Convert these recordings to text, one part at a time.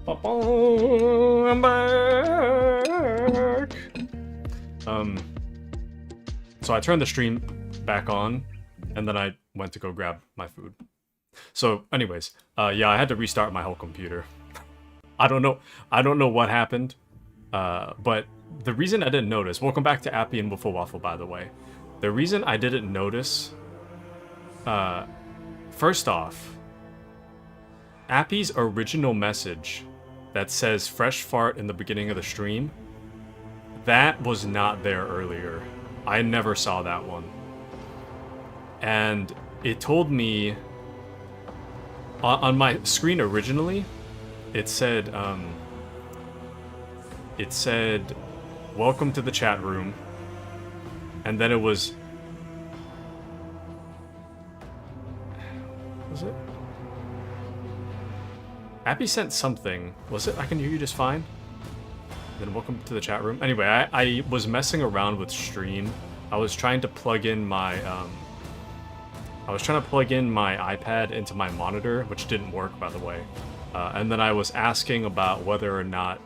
I'm back. So I turned the stream back on, and then I went to go grab my food. So, anyways, yeah, I had to restart my whole computer. I don't know what happened, but the reason I didn't notice. Welcome back to Appy and Wiffle Waffle, by the way. The reason I didn't notice, first off, Appy's original message that says fresh fart in the beginning of the stream, that was not there earlier. I never saw that one. And it told me on my screen originally, it said welcome to the chat room. And then it was it? Appy sent something. Was it? I can hear you just fine. Then welcome to the chat room. Anyway, I was messing around with stream. I was trying to plug in my iPad into my monitor, which didn't work, by the way. And then I was asking about whether or not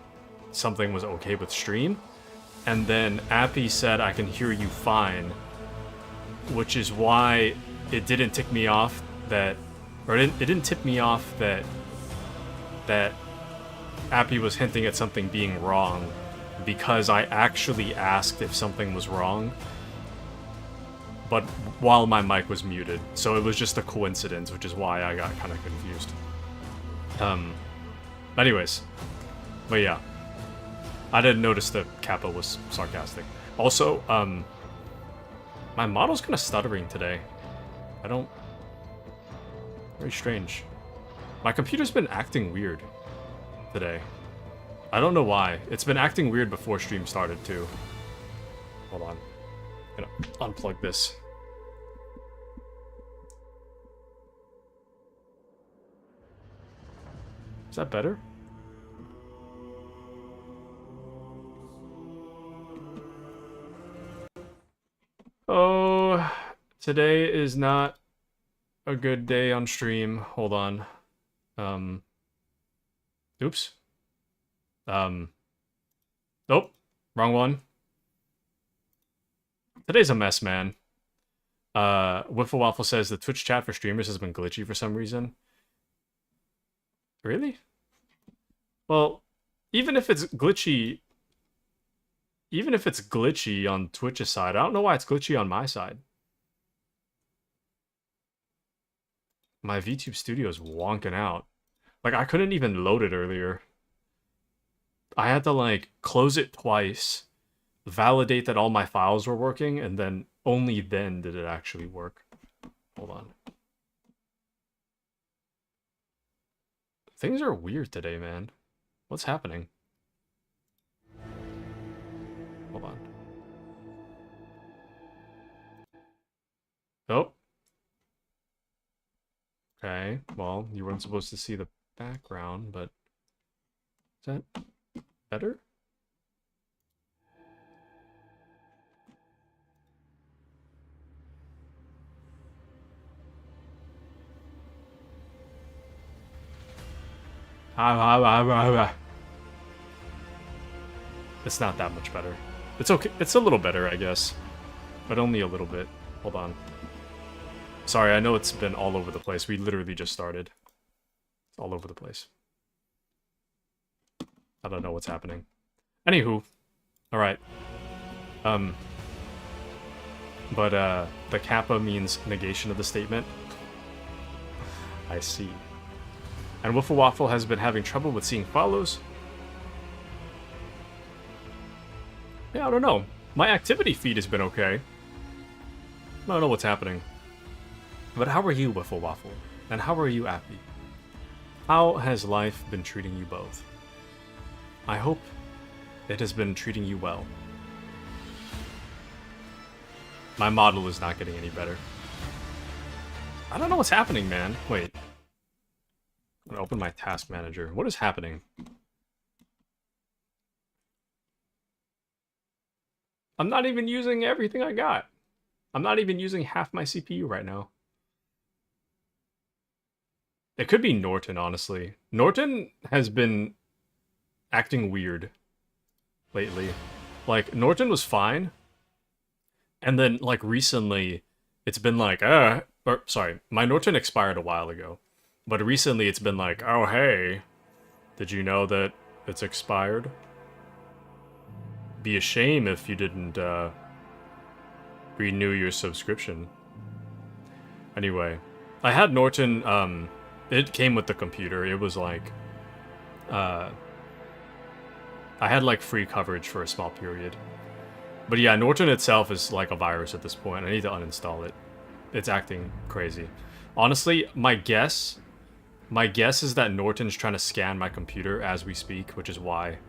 something was okay with stream. And then Appy said, I can hear you fine. Which is why it didn't tick me off that... Or it didn't tip me off that Appy was hinting at something being wrong, because I actually asked if something was wrong, but while my mic was muted, so it was just a coincidence, which is why I got kind of confused. Anyways, but yeah, I didn't notice the kappa was sarcastic. Also, my model's kind of stuttering today. Very strange. My computer's been acting weird today. I don't know why. It's been acting weird before stream started, too. Hold on. I'm gonna unplug this. Is that better? Oh, today is not a good day on stream. Hold on. Oops. Nope. Wrong one. Today's a mess, man. Wiffle Waffle says the Twitch chat for streamers has been glitchy for some reason. Really? Well, even if it's glitchy on Twitch's side, I don't know why it's glitchy on my side. My VTube studio is wonking out. Like, I couldn't even load it earlier. I had to, like, close it twice, validate that all my files were working, and then only then did it actually work. Hold on. Things are weird today, man. What's happening? Hold on. Oh. Okay, well, you weren't supposed to see the background, but... Is that better? It's not that much better. It's okay. It's a little better, I guess. But only a little bit. Hold on. Sorry, I know it's been all over the place. We literally just started. It's all over the place. I don't know what's happening. Anywho. Alright. But, the kappa means negation of the statement. I see. And Wiffle Waffle has been having trouble with seeing follows. Yeah, I don't know. My activity feed has been okay. I don't know what's happening. But how are you, Wiffle Waffle? And how are you, Appy? How has life been treating you both? I hope it has been treating you well. My model is not getting any better. I don't know what's happening, man. Wait. I'm gonna open my task manager. What is happening? I'm not even using everything I got. I'm not even using half my CPU right now. It could be Norton, honestly. Norton has been acting weird lately. Like, Norton was fine, and then, like, recently, it's been like, or, sorry, my Norton expired a while ago. But recently it's been like, oh, hey, did you know that it's expired? Be a shame if you didn't, renew your subscription. Anyway, I had Norton, it came with the computer. It was like, I had like free coverage for a small period. But yeah, Norton itself is like a virus at this point. I need to uninstall it. It's acting crazy. Honestly, my guess is that Norton's trying to scan my computer as we speak, which is why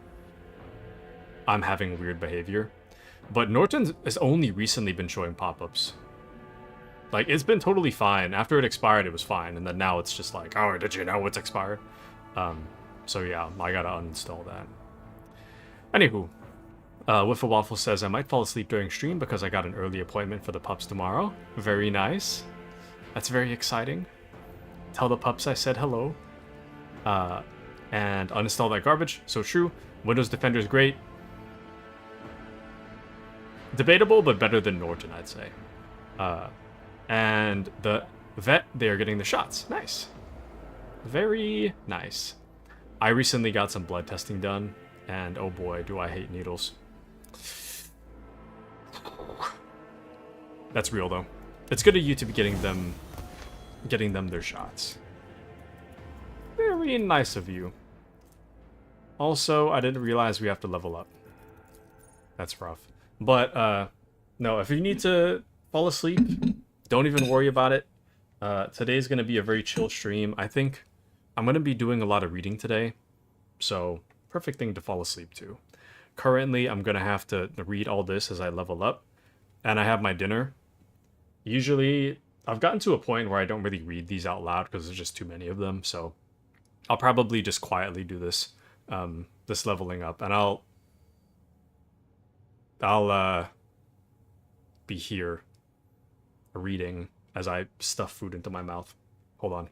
I'm having weird behavior. But Norton has only recently been showing pop-ups. Like, it's been totally fine. After it expired, it was fine. And then now it's just like, oh, did you know it's expired? So yeah, I gotta uninstall that. Anywho, Whiffle Waffle says, I might fall asleep during stream because I got an early appointment for the pups tomorrow. Very nice. That's very exciting. Tell the pups I said hello. And uninstall that garbage. So true. Windows Defender is great. Debatable, but better than Norton, I'd say. And the vet, they are getting the shots. Nice. Very nice. I recently got some blood testing done, and oh boy, do I hate needles. That's real, though. It's good of you to be getting them their shots. Very nice of you. Also, I didn't realize we have to level up. That's rough. But, no, if you need to fall asleep, don't even worry about it. Today's going to be a very chill stream. I think I'm going to be doing a lot of reading today, so perfect thing to fall asleep to. Currently, I'm going to have to read all this as I level up, and I have my dinner. Usually, I've gotten to a point where I don't really read these out loud because there's just too many of them, so I'll probably just quietly do this, this leveling up, and I'll be here reading as I stuff food into my mouth. Hold on.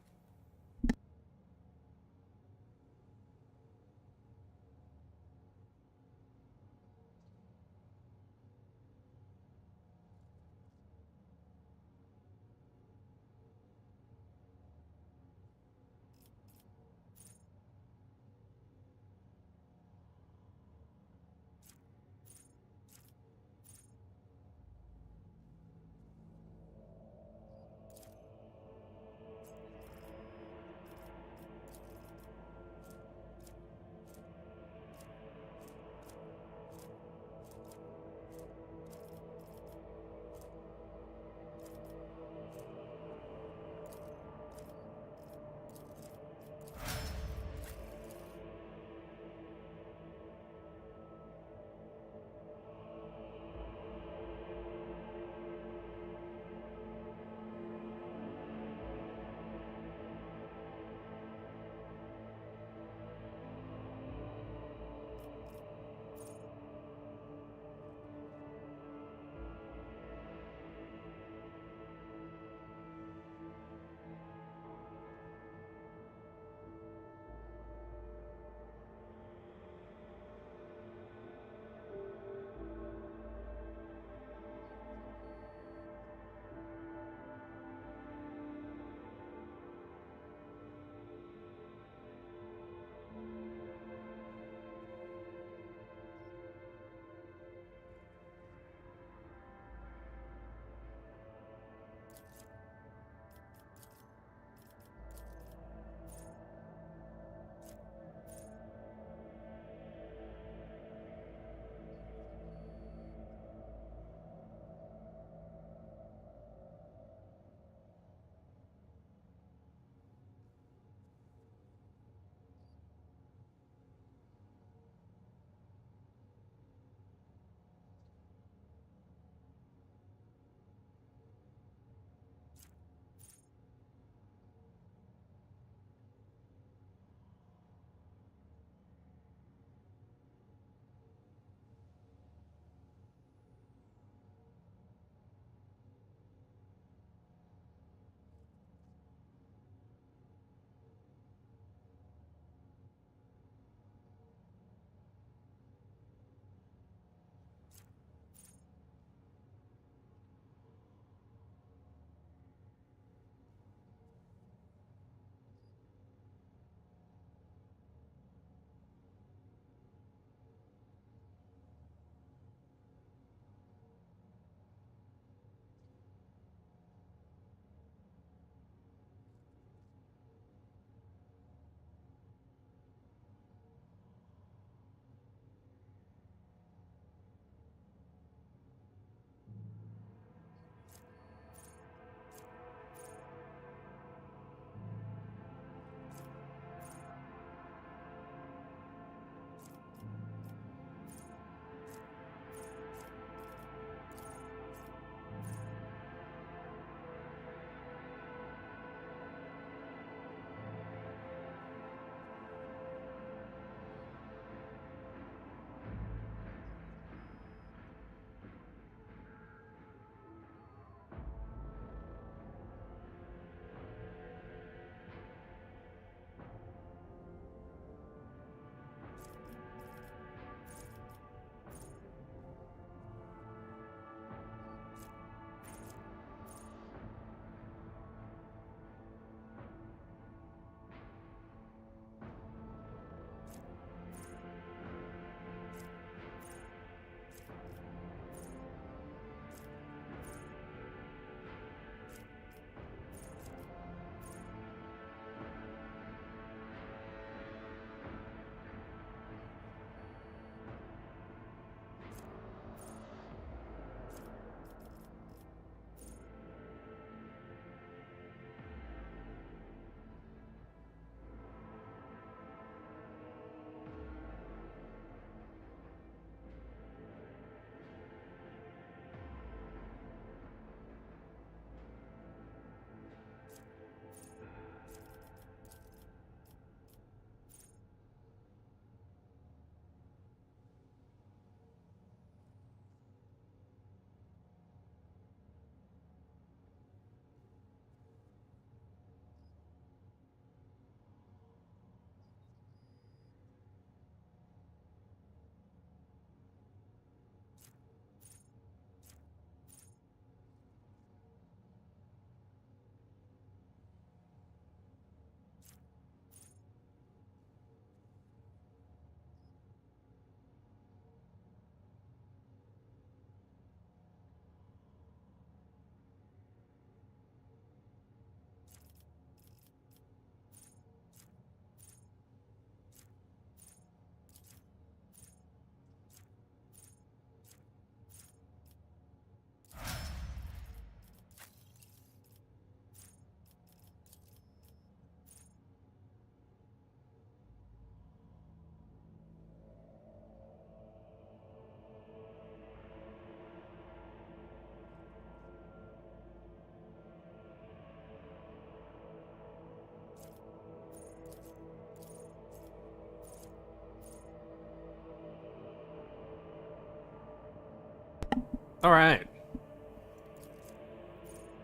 All right.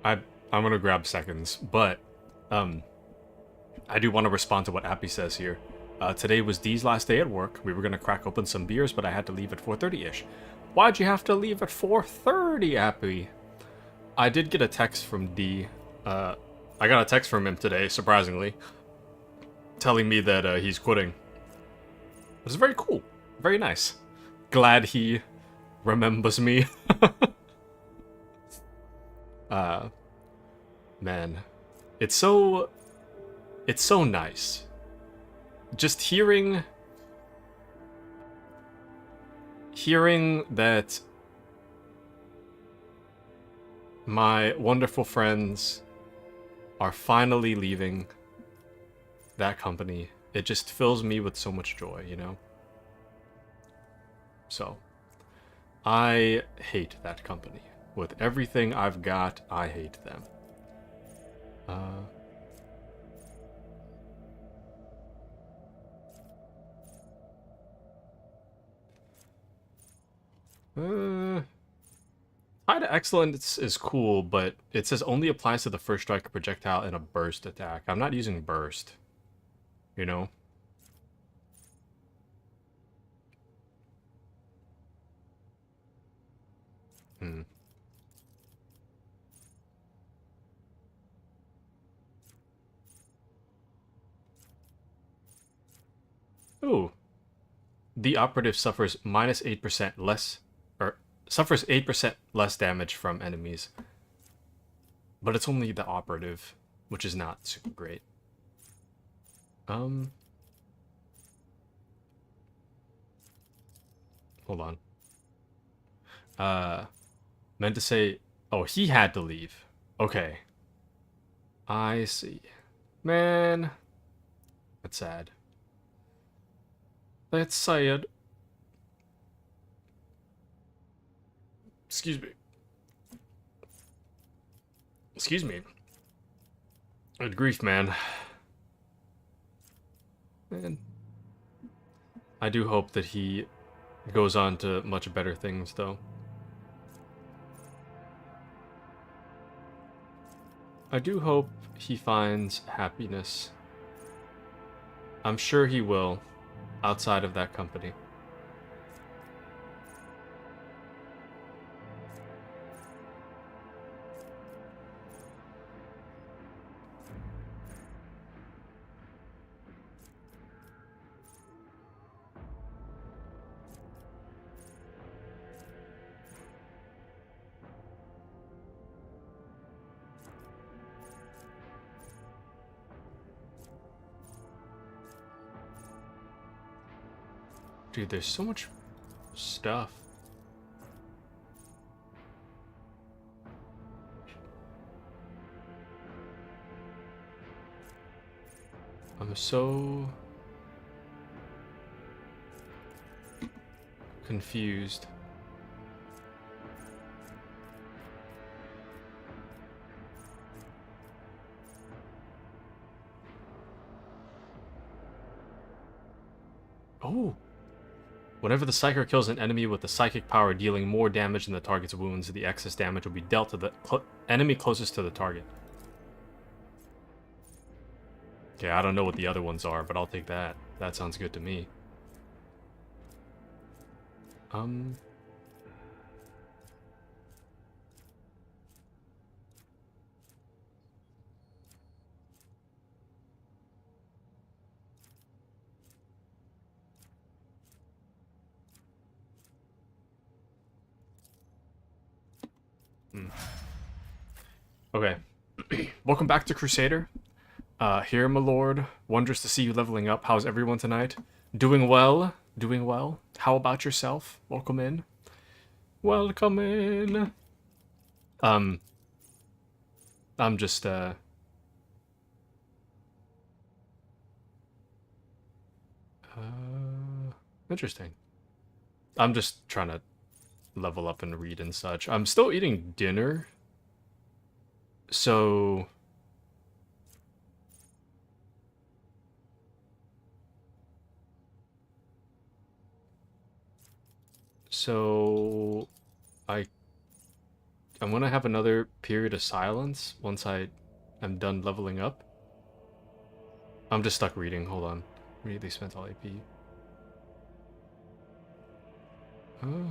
I'm gonna grab seconds, but I do want to respond to what Appy says here. Today was Dee's last day at work. We were gonna crack open some beers, but I had to leave at 4:30ish. Why'd you have to leave at 4:30, Appy? I did get a text from D. I got a text from him today, surprisingly, telling me that he's quitting. It was very cool, very nice. Glad he remembers me. Man, it's so nice. Just hearing that my wonderful friends are finally leaving that company. It just fills me with so much joy, you know? So, I hate that company. With everything I've got, I hate them. High to Excellence is cool, but it says only applies to the first strike projectile in a burst attack. I'm not using burst, you know? Ooh. The operative suffers minus 8% less, or suffers 8% less damage from enemies. But it's only the operative, which is not super great. Hold on. Meant to say, oh, he had to leave. Okay. I see. Man. That's sad. That's sad. Excuse me. Excuse me. Good grief, man. Man. I do hope that he goes on to much better things, though. I do hope he finds happiness. I'm sure he will, outside of that company. Dude, there's so much stuff. I'm so confused. Oh. Whenever the Psyker kills an enemy with the psychic power dealing more damage than the target's wounds, the excess damage will be dealt to the enemy closest to the target. Okay, I don't know what the other ones are, but I'll take that. That sounds good to me. Okay. Welcome back to Crusader. Here, my lord. Wondrous to see you leveling up. How's everyone tonight? Doing well? Doing well? How about yourself? Welcome in. Welcome in. I'm just, interesting. I'm just trying to level up and read and such. I'm still eating dinner. So I I'm gonna have another period of silence once I am done leveling up. I'm just stuck reading. Hold on. Immediately spent all AP. Oh.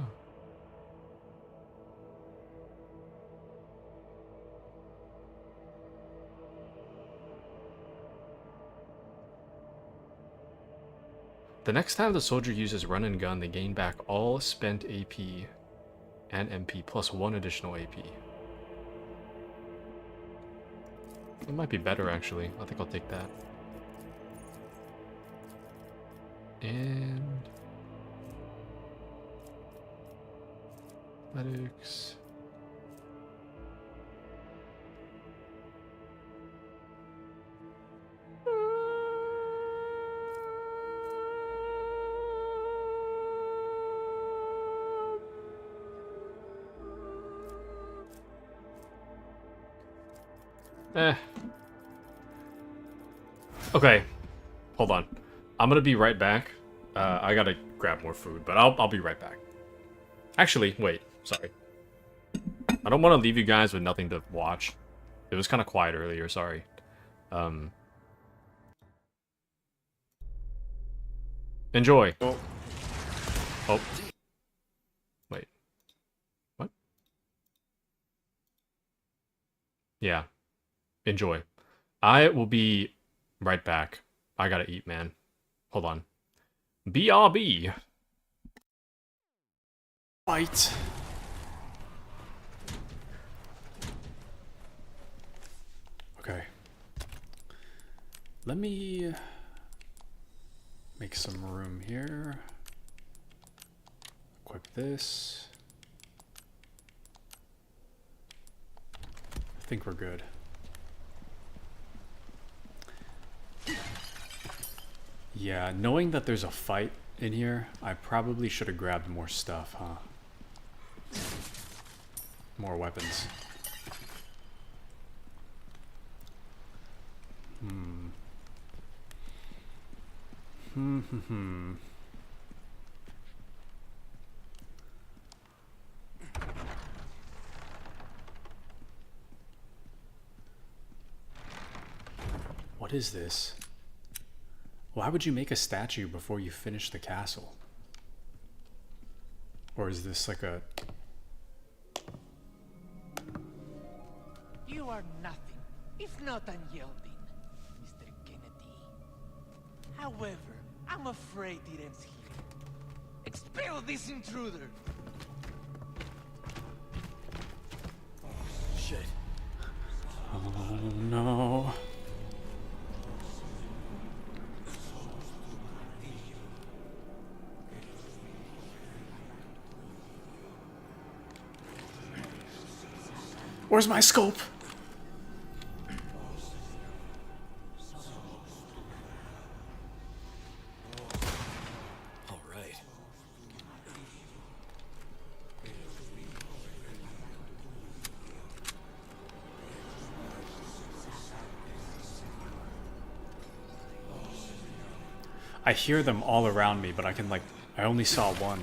The next time the soldier uses run and gun, they gain back all spent AP and MP plus 1 additional AP. It might be better, actually. I think I'll take that. And... athletics... Okay, hold on. I'm gonna be right back. I gotta grab more food, but I'll be right back. Actually, wait, sorry. I don't want to leave you guys with nothing to watch. It was kind of quiet earlier, sorry. Enjoy. Oh. Wait. What? Yeah. Enjoy. I will be right back. I gotta eat, man. Hold on. BRB. Fight. Okay. Let me make some room here. Equip this. I think we're good. Yeah, knowing that there's a fight in here, I probably should have grabbed more stuff, huh? More weapons. What is this? Why would you make a statue before you finish the castle? Or is this like a... You are nothing, if not unyielding, Mr. Kennedy. However, I'm afraid it ends here. Expel this intruder! Shit. Oh no. Where's my scope? All right. I hear them all around me, but I can, like, I only saw one.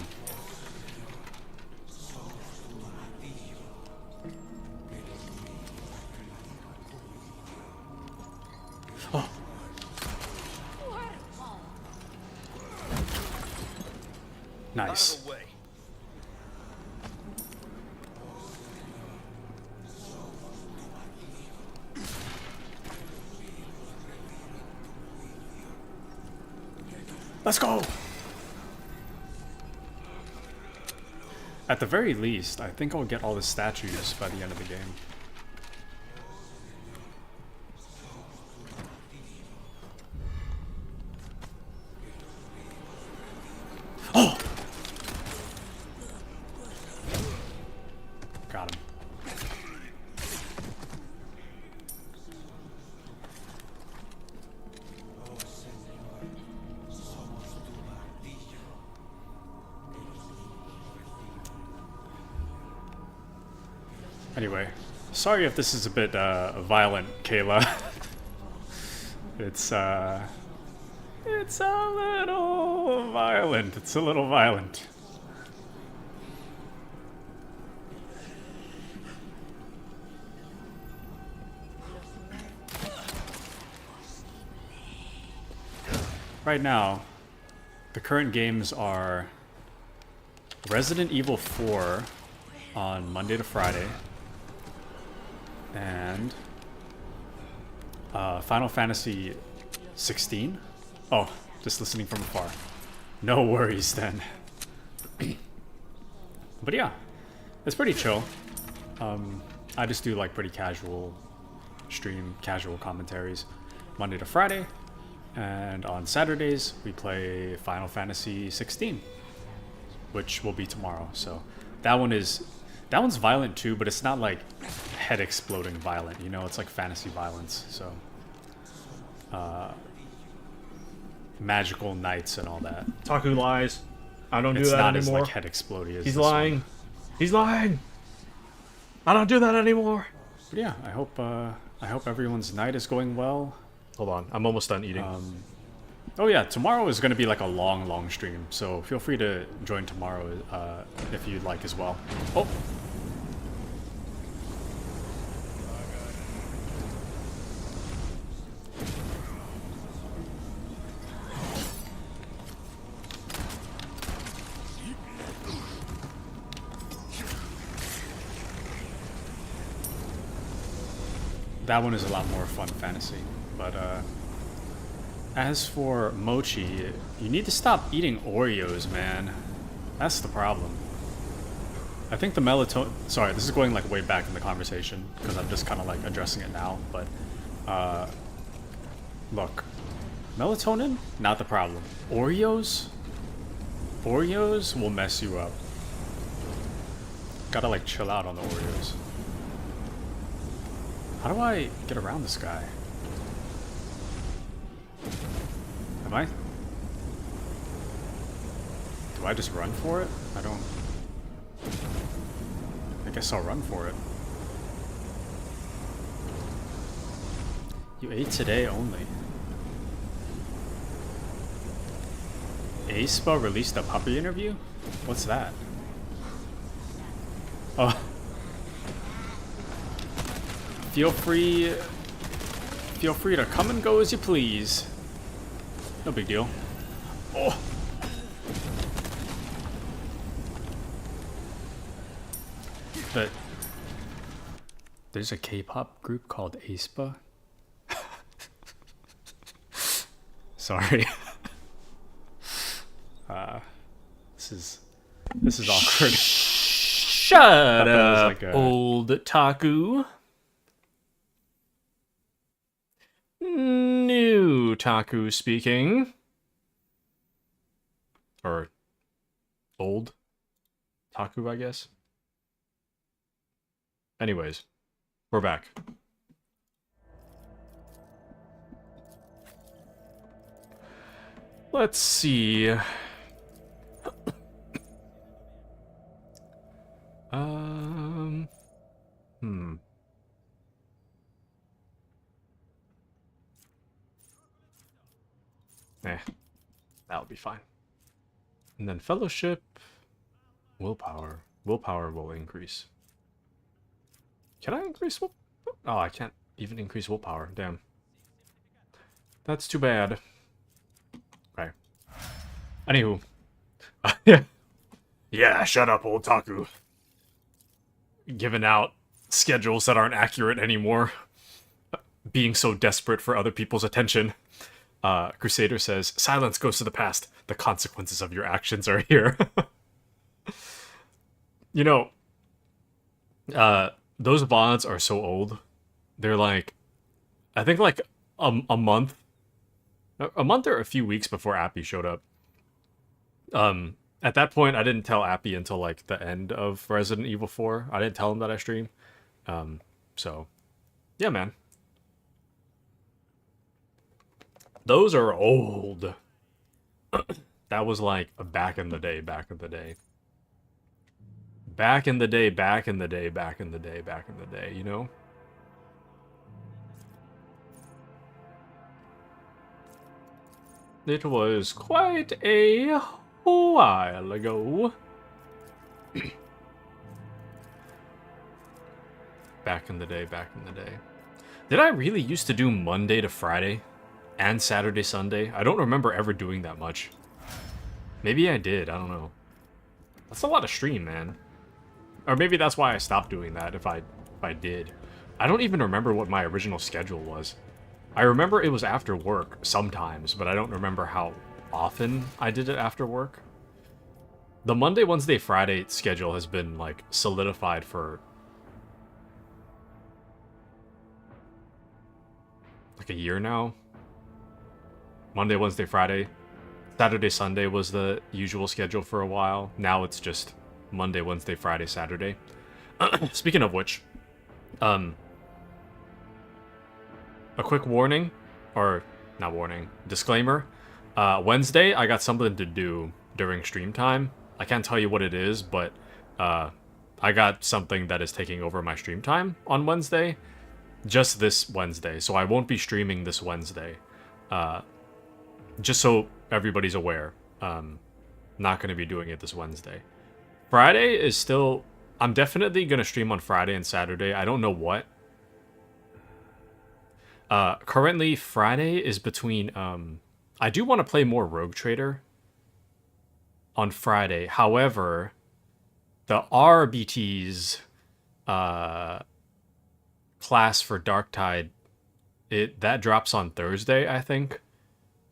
Oh. Nice. Let's go! At the very least, I think I'll get all the statues by the end of the game. Oh! Got him. Anyway, sorry if this is a bit violent, Kayla. It's a little violent. It's a little violent. right now, the current games are Resident Evil 4 on Monday to Friday, and Final Fantasy 16. Oh, just listening from afar. No worries then. But yeah, it's pretty chill. I just do like pretty casual stream, casual commentaries Monday to Friday, and on Saturdays we play Final Fantasy 16, which will be tomorrow. So that one's violent too, but it's not like head exploding violent, you know, it's like fantasy violence. So magical knights and all that. Taku lies. I don't do It's that not anymore. as like head exploding as He's this lying. one. He's lying. I don't do that anymore. But yeah, I hope everyone's night is going well. Hold on, I'm almost done eating. Oh yeah, tomorrow is going to be like a long stream, so feel free to join tomorrow if you'd like as well. Oh. That one is a lot more fun fantasy, but as for mochi, you need to stop eating Oreos, man. That's the problem. I think the melatonin... Sorry, this is going like way back in the conversation because I'm just kind of like addressing it now, but look, melatonin, not the problem. Oreos will mess you up. Gotta like chill out on the Oreos. How do I get around this guy? Am I? Do I just run for it? I don't... I guess I'll run for it. You ate today only. aespa released a puppy interview? What's that? Oh. Feel free to come and go as you please. No big deal. Oh. But there's a K-pop group called aespa. Sorry. This is awkward. Shut up, like a... old Taku. New Taku speaking. Or old Taku, I guess. Anyways, we're back. Let's see. That'll be fine. And then fellowship, willpower. Willpower will increase. Can I increase will? Oh, I can't even increase willpower. Damn. That's too bad. Okay. Anywho. Yeah. Yeah, shut up, old Taku. Giving out schedules that aren't accurate anymore. Being so desperate for other people's attention. Crusader says, silence goes to the past. The consequences of your actions are here. You know, those VODs are so old. They're like, I think like a month or a few weeks before Appy showed up. At that point, I didn't tell Appy until like the end of Resident Evil 4. I didn't tell him that I stream. So, yeah, man. Those are old. That was like back in the day. Back in the day, you know? It was quite a while ago. Back in the day. Did I really used to do Monday to Friday? and Saturday, Sunday. I don't remember ever doing that much. Maybe I did, I don't know. That's a lot of stream, man. Or maybe that's why I stopped doing that, if I did. I don't even remember what my original schedule was. I remember it was after work sometimes, but I don't remember how often I did it after work. The Monday, Wednesday, Friday schedule has been, like, solidified for like a year now. Monday, Wednesday, Friday. Saturday, Sunday was the usual schedule for a while. Now it's just Monday, Wednesday, Friday, Saturday. Speaking of which, a quick warning, or not warning, disclaimer. Wednesday, I got something to do during stream time. I can't tell you what it is, but I got something that is taking over my stream time on Wednesday. Just this Wednesday, so I won't be streaming this Wednesday. Just so everybody's aware. Not going to be doing it this Wednesday. Friday is still... I'm definitely going to stream on Friday and Saturday. I don't know what. Currently, Friday is between... I do want to play more Rogue Trader on Friday. However, the RBT's class for Darktide, that drops on Thursday, I think.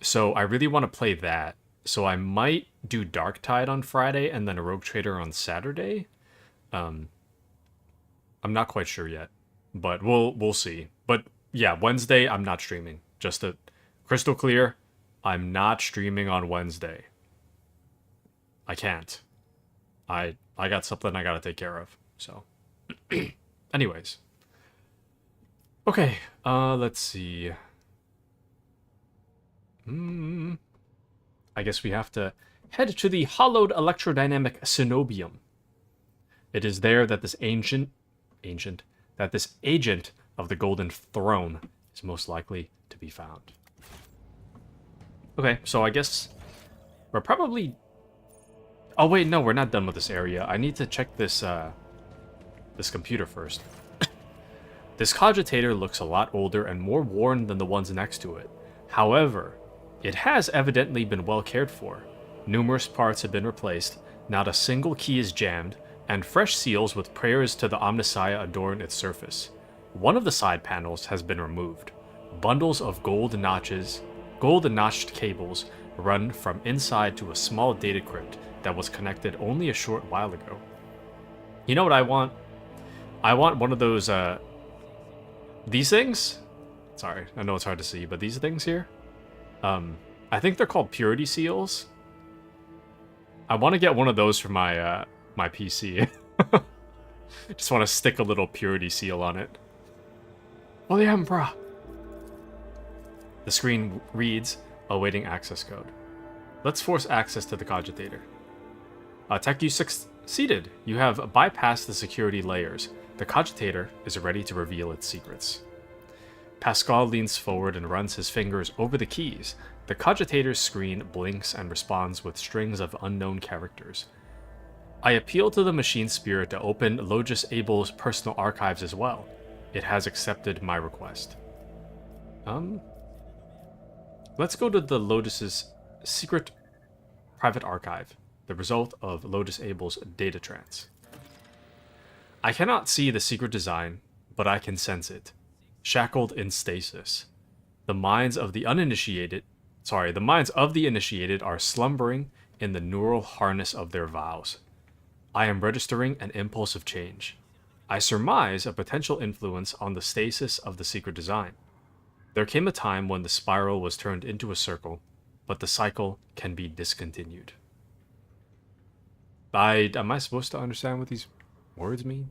So I really want to play that. So I might do Darktide on Friday and then a Rogue Trader on Saturday. I'm not quite sure yet, but we'll see. But yeah, Wednesday I'm not streaming. Just to crystal clear, I'm not streaming on Wednesday. I can't. I got something I gotta take care of. So, anyways. Okay, let's see. I guess we have to head to the hollowed electrodynamic cenobium. It is there that this agent of the Golden Throne is most likely to be found. Okay, so I guess we're probably... Oh wait, no, we're not done with this area. I need to check this this computer first. This cogitator looks a lot older and more worn than the ones next to it. However, it has evidently been well cared for. Numerous parts have been replaced, not a single key is jammed, and fresh seals with prayers to the Omnissiah adorn its surface. One of the side panels has been removed. Bundles of gold notched cables run from inside to a small data crypt that was connected only a short while ago. You know what I want? I want one of those, these things? Sorry, I know it's hard to see, but these things here? I think they're called purity seals. I want to get one of those for my, my PC. Just want to stick a little purity seal on it. Oh, the Emperor! The screen reads, awaiting access code. Let's force access to the cogitator. Tech, you succeeded. You have bypassed the security layers. The cogitator is ready to reveal its secrets. Pascal leans forward and runs his fingers over the keys. The cogitator's screen blinks and responds with strings of unknown characters. I appeal to the machine spirit to open Logis Abel's personal archives as well. It has accepted my request. Let's go to the Lotus's secret private archive, the result of Lotus Abel's data trance. I cannot see the secret design, but I can sense it. Shackled in stasis. The minds of the initiated are slumbering in the neural harness of their vows. I am registering an impulse of change. I surmise a potential influence on the stasis of the secret design. There came a time when the spiral was turned into a circle, but the cycle can be discontinued. Am I supposed to understand what these words mean?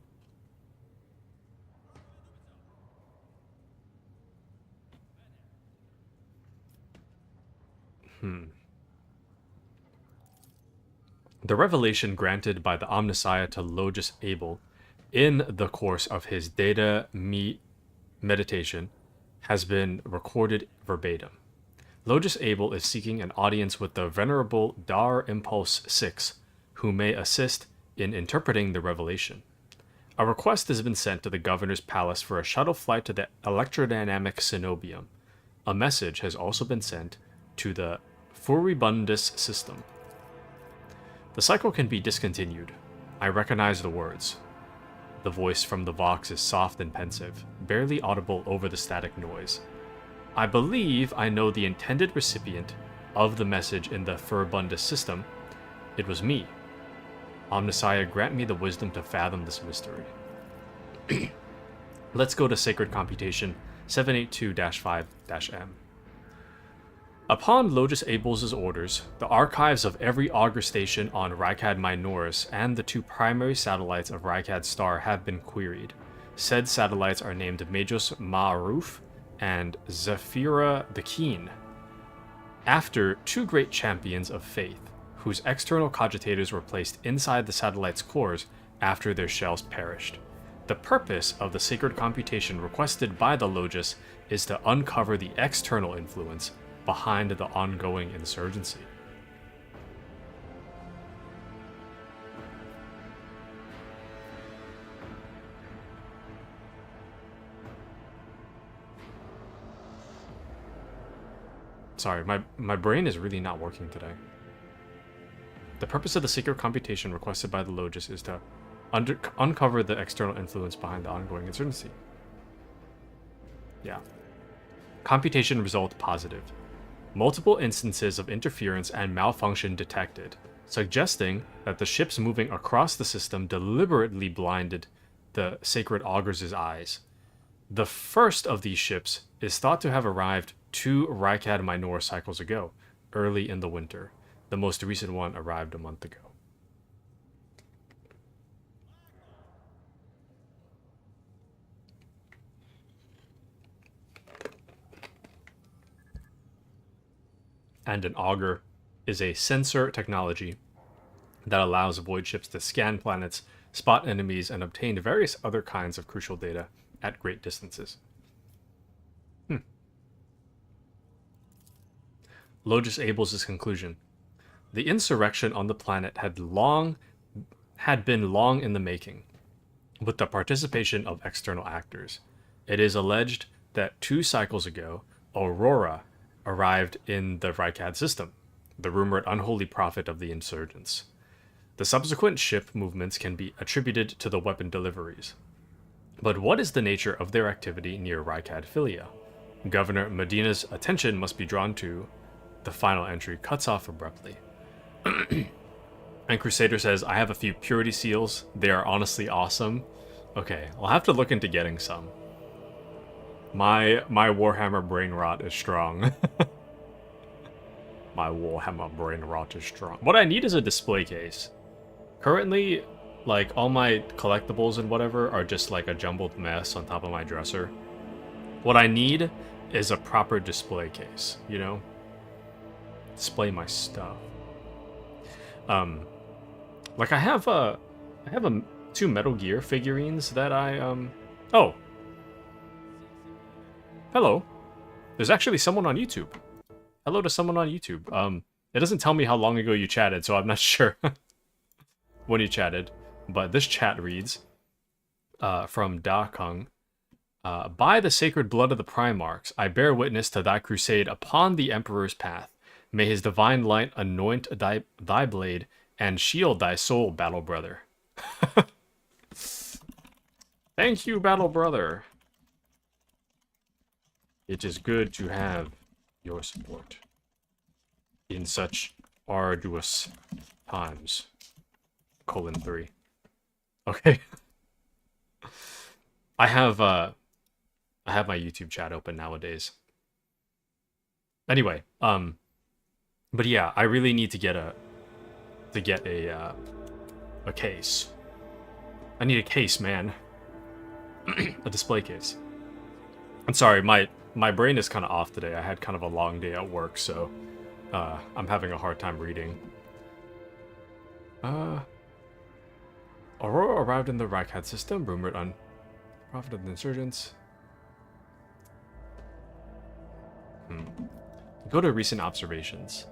The revelation granted by the Omnissiah to Logis Abel in the course of his data meditation has been recorded verbatim. Logis Abel is seeking an audience with the Venerable Dar Impulse 6, who may assist in interpreting the revelation. A request has been sent to the governor's palace for a shuttle flight to the electrodynamic cenobium. a message has also been sent to the Furibundus system. The cycle can be discontinued. I recognize the words. The voice from the Vox is soft and pensive, barely audible over the static noise. I believe I know the intended recipient of the message in the Furibundus system. It was me. Omnissiah, grant me the wisdom to fathom this mystery. Let's go to Sacred Computation 782-5-M. Upon Logus Abels' orders, the archives of every augur station on Rykad Minoris and the 2 primary satellites of Rykad's star have been queried. Said satellites are named Majos Ma'aruf and Zephyra the Keen, after 2 great champions of faith, whose external cogitators were placed inside the satellite's cores after their shells perished. The purpose of the sacred computation requested by the Logus is to uncover the external influence behind the ongoing insurgency. Sorry, my brain is really not working today. The purpose of the secret computation requested by the Logus is to uncover the external influence behind the ongoing insurgency. Yeah. Computation result positive. Multiple instances of interference and malfunction detected, suggesting that the ships moving across the system deliberately blinded the sacred augurs' eyes. The first of these ships is thought to have arrived 2 Rykad Minor cycles ago, early in the winter. The most recent one arrived a month ago. And an augur is a sensor technology that allows void ships to scan planets, spot enemies, and obtain various other kinds of crucial data at great distances. Logus Abels' conclusion. The insurrection on the planet had been long in the making, with the participation of external actors. It is alleged that 2 cycles ago, Aurora arrived in the Rykad system, the rumored unholy prophet of the insurgents. The subsequent ship movements can be attributed to the weapon deliveries. But what is the nature of their activity near Rykad Philia? Governor Medina's attention must be drawn to. The final entry cuts off abruptly. And Crusader says, I have a few purity seals. They are honestly awesome. Okay, I'll have to look into getting some. My Warhammer brain rot is strong. My Warhammer brain rot is strong. What I need is a display case. Currently, like, all my collectibles and whatever are just like a jumbled mess on top of my dresser. What I need is a proper display case, you know? Display my stuff. Like I have 2 Metal Gear figurines that I oh. Hello. There's actually someone on YouTube. Hello to someone on YouTube. It doesn't tell me how long ago you chatted, so I'm not sure when you chatted. But this chat reads from Da Kung. By the sacred blood of the Primarchs, I bear witness to thy crusade upon the Emperor's path. May his divine light anoint thy blade and shield thy soul, battle brother. Thank you, battle brother. It is good to have your support in such arduous times. :3. Okay. I have my YouTube chat open nowadays. Anyway, but yeah, I really need to get a case. I need a case, man. A display case. I'm sorry, my brain is kind of off today. I had kind of a long day at work, so I'm having a hard time reading. Aurora arrived in the Rykad system, rumored on prophet of the insurgents. Go to recent observations.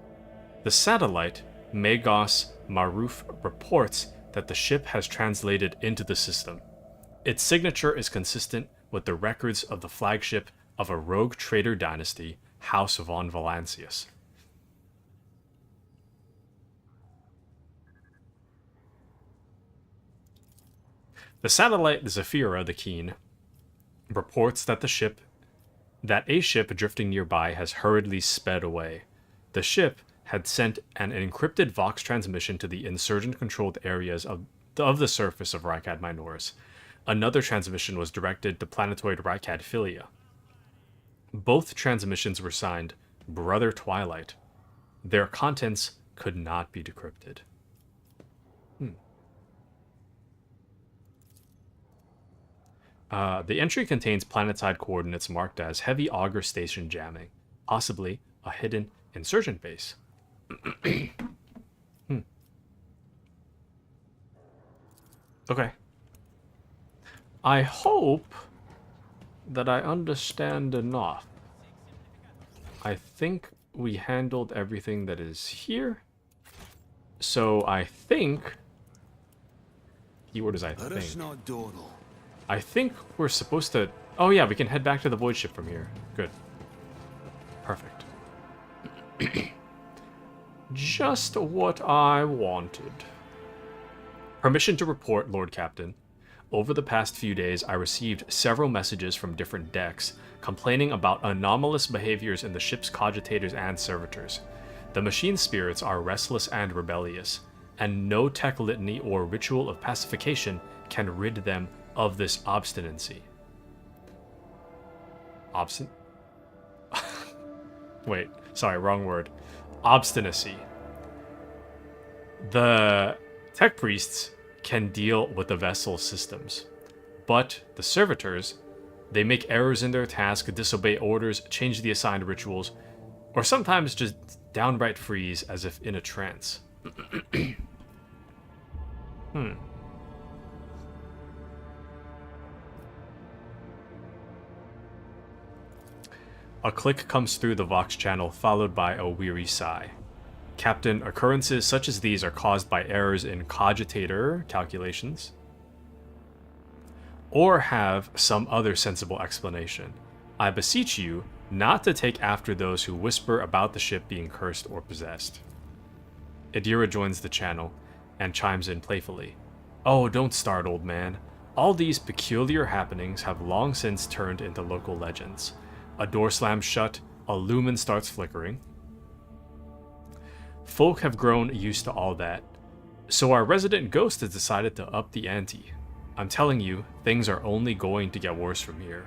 The satellite, Magos Maruf, reports that the ship has translated into the system. Its signature is consistent with the records of the flagship of a rogue traitor dynasty, House von Valancius. The satellite Zephyra the Keen reports that a ship drifting nearby has hurriedly sped away. The ship had sent an encrypted Vox transmission to the insurgent-controlled areas of the surface of Rykad Minoris. Another transmission was directed to planetoid Rykad Philia. Both transmissions were signed Brother Twilight. Their contents could not be decrypted. The entry contains planetside coordinates marked as Heavy Auger Station jamming, possibly a hidden insurgent base. Okay. I hope that I understand enough. I think we handled everything that is here. So I think... Keyword is I think. I think we're supposed to... Oh yeah, we can head back to the void ship from here. Good. Perfect. Just what I wanted. Permission to report, Lord Captain. Over the past few days, I received several messages from different decks complaining about anomalous behaviors in the ship's cogitators and servitors. The machine spirits are restless and rebellious, and no tech litany or ritual of pacification can rid them of this obstinacy. Wait, sorry, wrong word. Obstinacy. The tech priests can deal with the vessel systems, but the servitors, they make errors in their task, disobey orders, change the assigned rituals, or sometimes just downright freeze as if in a trance. A click comes through the Vox channel, followed by a weary sigh. Captain, occurrences such as these are caused by errors in cogitator calculations, or have some other sensible explanation. I beseech you not to take after those who whisper about the ship being cursed or possessed. Adira joins the channel and chimes in playfully. Oh, don't start, old man. All these peculiar happenings have long since turned into local legends. A door slams shut, a lumen starts flickering. Folk have grown used to all that, so our resident ghost has decided to up the ante. I'm telling you, things are only going to get worse from here.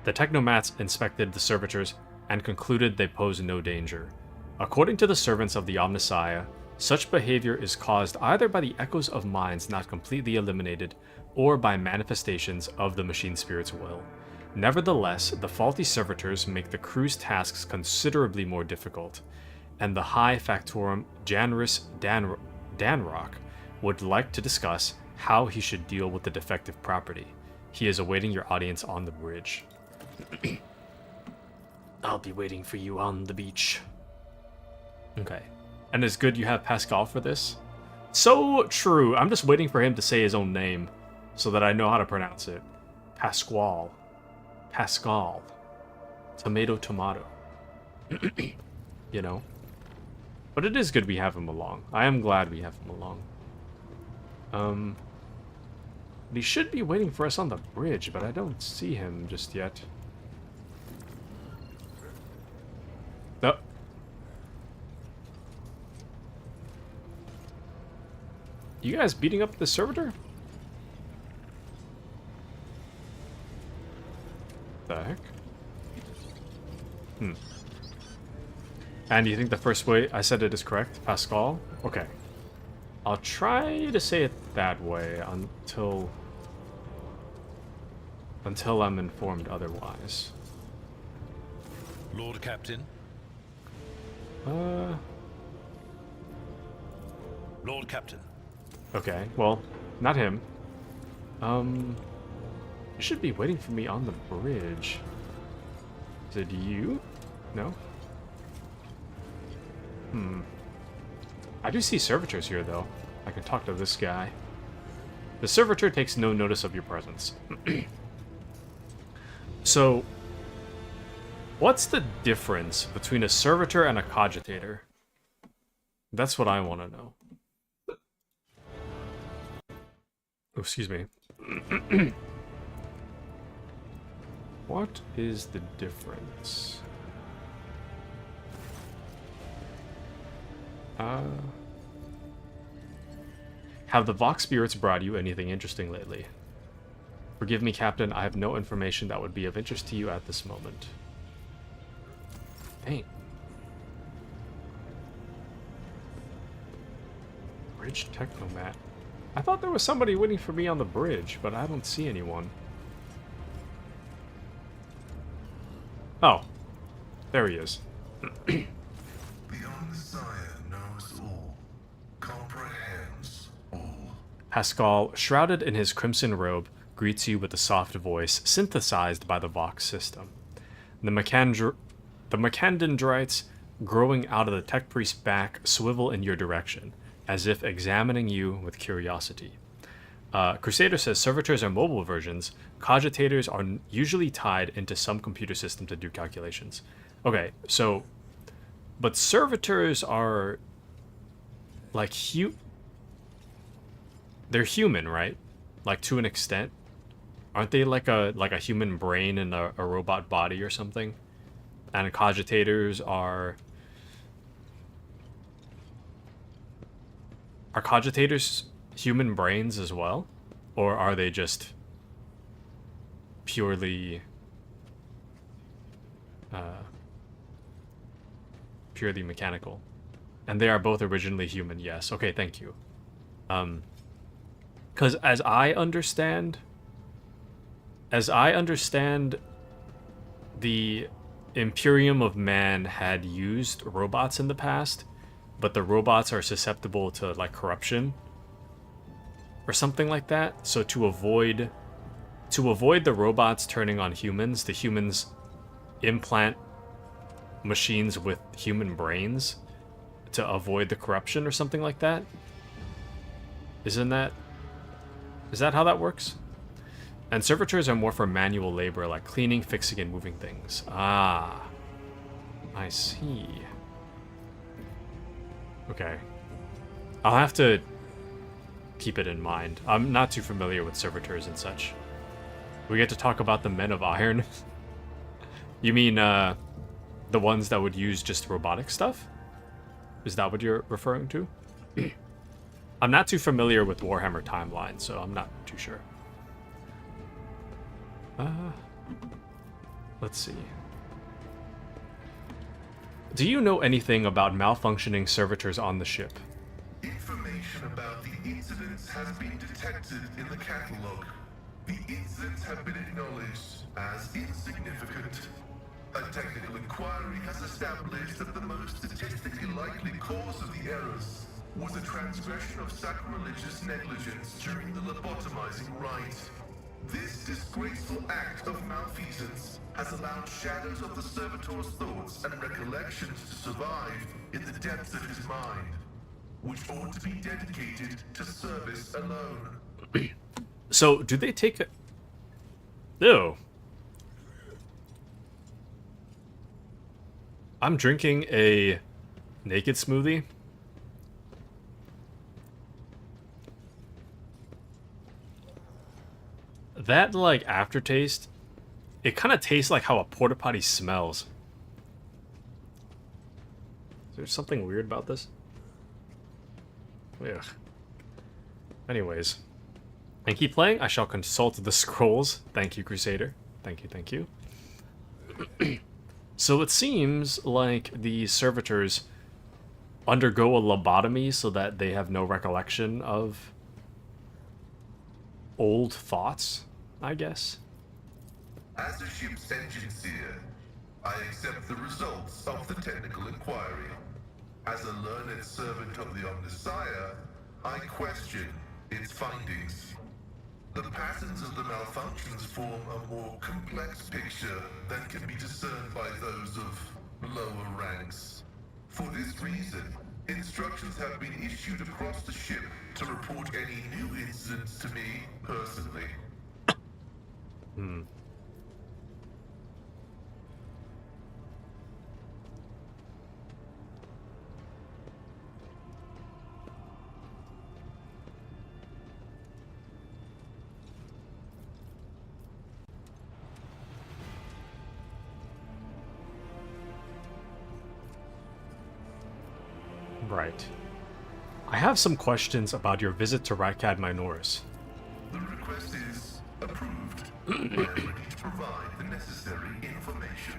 The Technomats inspected the servitors and concluded they pose no danger. According to the servants of the Omnissiah, such behavior is caused either by the echoes of minds not completely eliminated, or by manifestations of the machine spirit's will. Nevertheless, the faulty servitors make the crew's tasks considerably more difficult, and the High Factorum Janris Danrock would like to discuss how he should deal with the defective property. He is awaiting your audience on the bridge. I'll be waiting for you on the beach. Okay. And it's good you have Pascal for this. So true. I'm just waiting for him to say his own name so that I know how to pronounce it. Pasquale. Pascal. Tomato, tomato. You know? But it is good we have him along. I am glad we have him along. He should be waiting for us on the bridge, but I don't see him just yet. Oh. You guys beating up the servitor? The heck? And you think the first way I said it is correct? Pascal? Okay. I'll try to say it that way until I'm informed otherwise. Lord Captain? Lord Captain. Okay, well, not him. You should be waiting for me on the bridge. Is it you? No? I do see servitors here, though. I can talk to this guy. The servitor takes no notice of your presence. So, what's the difference between a servitor and a cogitator? That's what I want to know. Oh, excuse me. What is the difference? Have the Vox spirits brought you anything interesting lately? Forgive me, Captain, I have no information that would be of interest to you at this moment. Dang. Bridge Technomat. I thought there was somebody waiting for me on the bridge, but I don't see anyone. Oh. There he is. The Omnissiah knows all, comprehends all. Pascal, shrouded in his crimson robe, greets you with a soft voice synthesized by the Vox system. The Macandendrites growing out of the tech priest's back swivel in your direction, as if examining you with curiosity. Crusader says servitors are mobile versions. Cogitators are usually tied into some computer system to do calculations. Okay, so... But servitors are... Like, they're human, right? Like, to an extent. Aren't they like a human brain in a robot body or something? And cogitators are... Are cogitators human brains as well? Or are they just purely... purely mechanical? And they are both originally human, yes. Okay, thank you. Because as I understand, the Imperium of Man had used robots in the past, but the robots are susceptible to, like, corruption or something like that. So to avoid the robots turning on humans, the humans implant machines with human brains to avoid the corruption or something like that. Is that how that works? And servitors are more for manual labor, like cleaning, fixing, and moving things. Ah, I see. Okay. I'll have to keep it in mind. I'm not too familiar with servitors and such. We get to talk about the Men of Iron? You mean, the ones that would use just robotic stuff? Is that what you're referring to? I'm not too familiar with Warhammer timeline, so I'm not too sure. Let's see. Do you know anything about malfunctioning servitors on the ship? Information about the incidents has been detected in the catalog. The incidents have been acknowledged as insignificant. A technical inquiry has established that the most statistically likely cause of the errors was a transgression of sacrilegious negligence during the lobotomizing rite. This disgraceful act of malfeasance has allowed shadows of the servitor's thoughts and recollections to survive in the depths of his mind, which ought to be dedicated to service alone. So, do they take a... Ew. I'm drinking a naked smoothie. That, like, aftertaste, it kind of tastes like how a porta potty smells. Is there something weird about this? Ugh. Anyways. And keep playing. I shall consult the scrolls. Thank you, Crusader. Thank you, thank you. So it seems like the servitors undergo a lobotomy so that they have no recollection of old thoughts, I guess. As a ship's engine seer, I accept the results of the technical inquiry. As a learned servant of the Omnissiah, I question its findings. The patterns of the malfunctions form a more complex picture than can be discerned by those of lower ranks. For this reason, its instructions have been issued across the ship to report any new incidents to me personally. Right. I have some questions about your visit to Rykad Minoris. The request is approved. I am ready to provide the necessary information.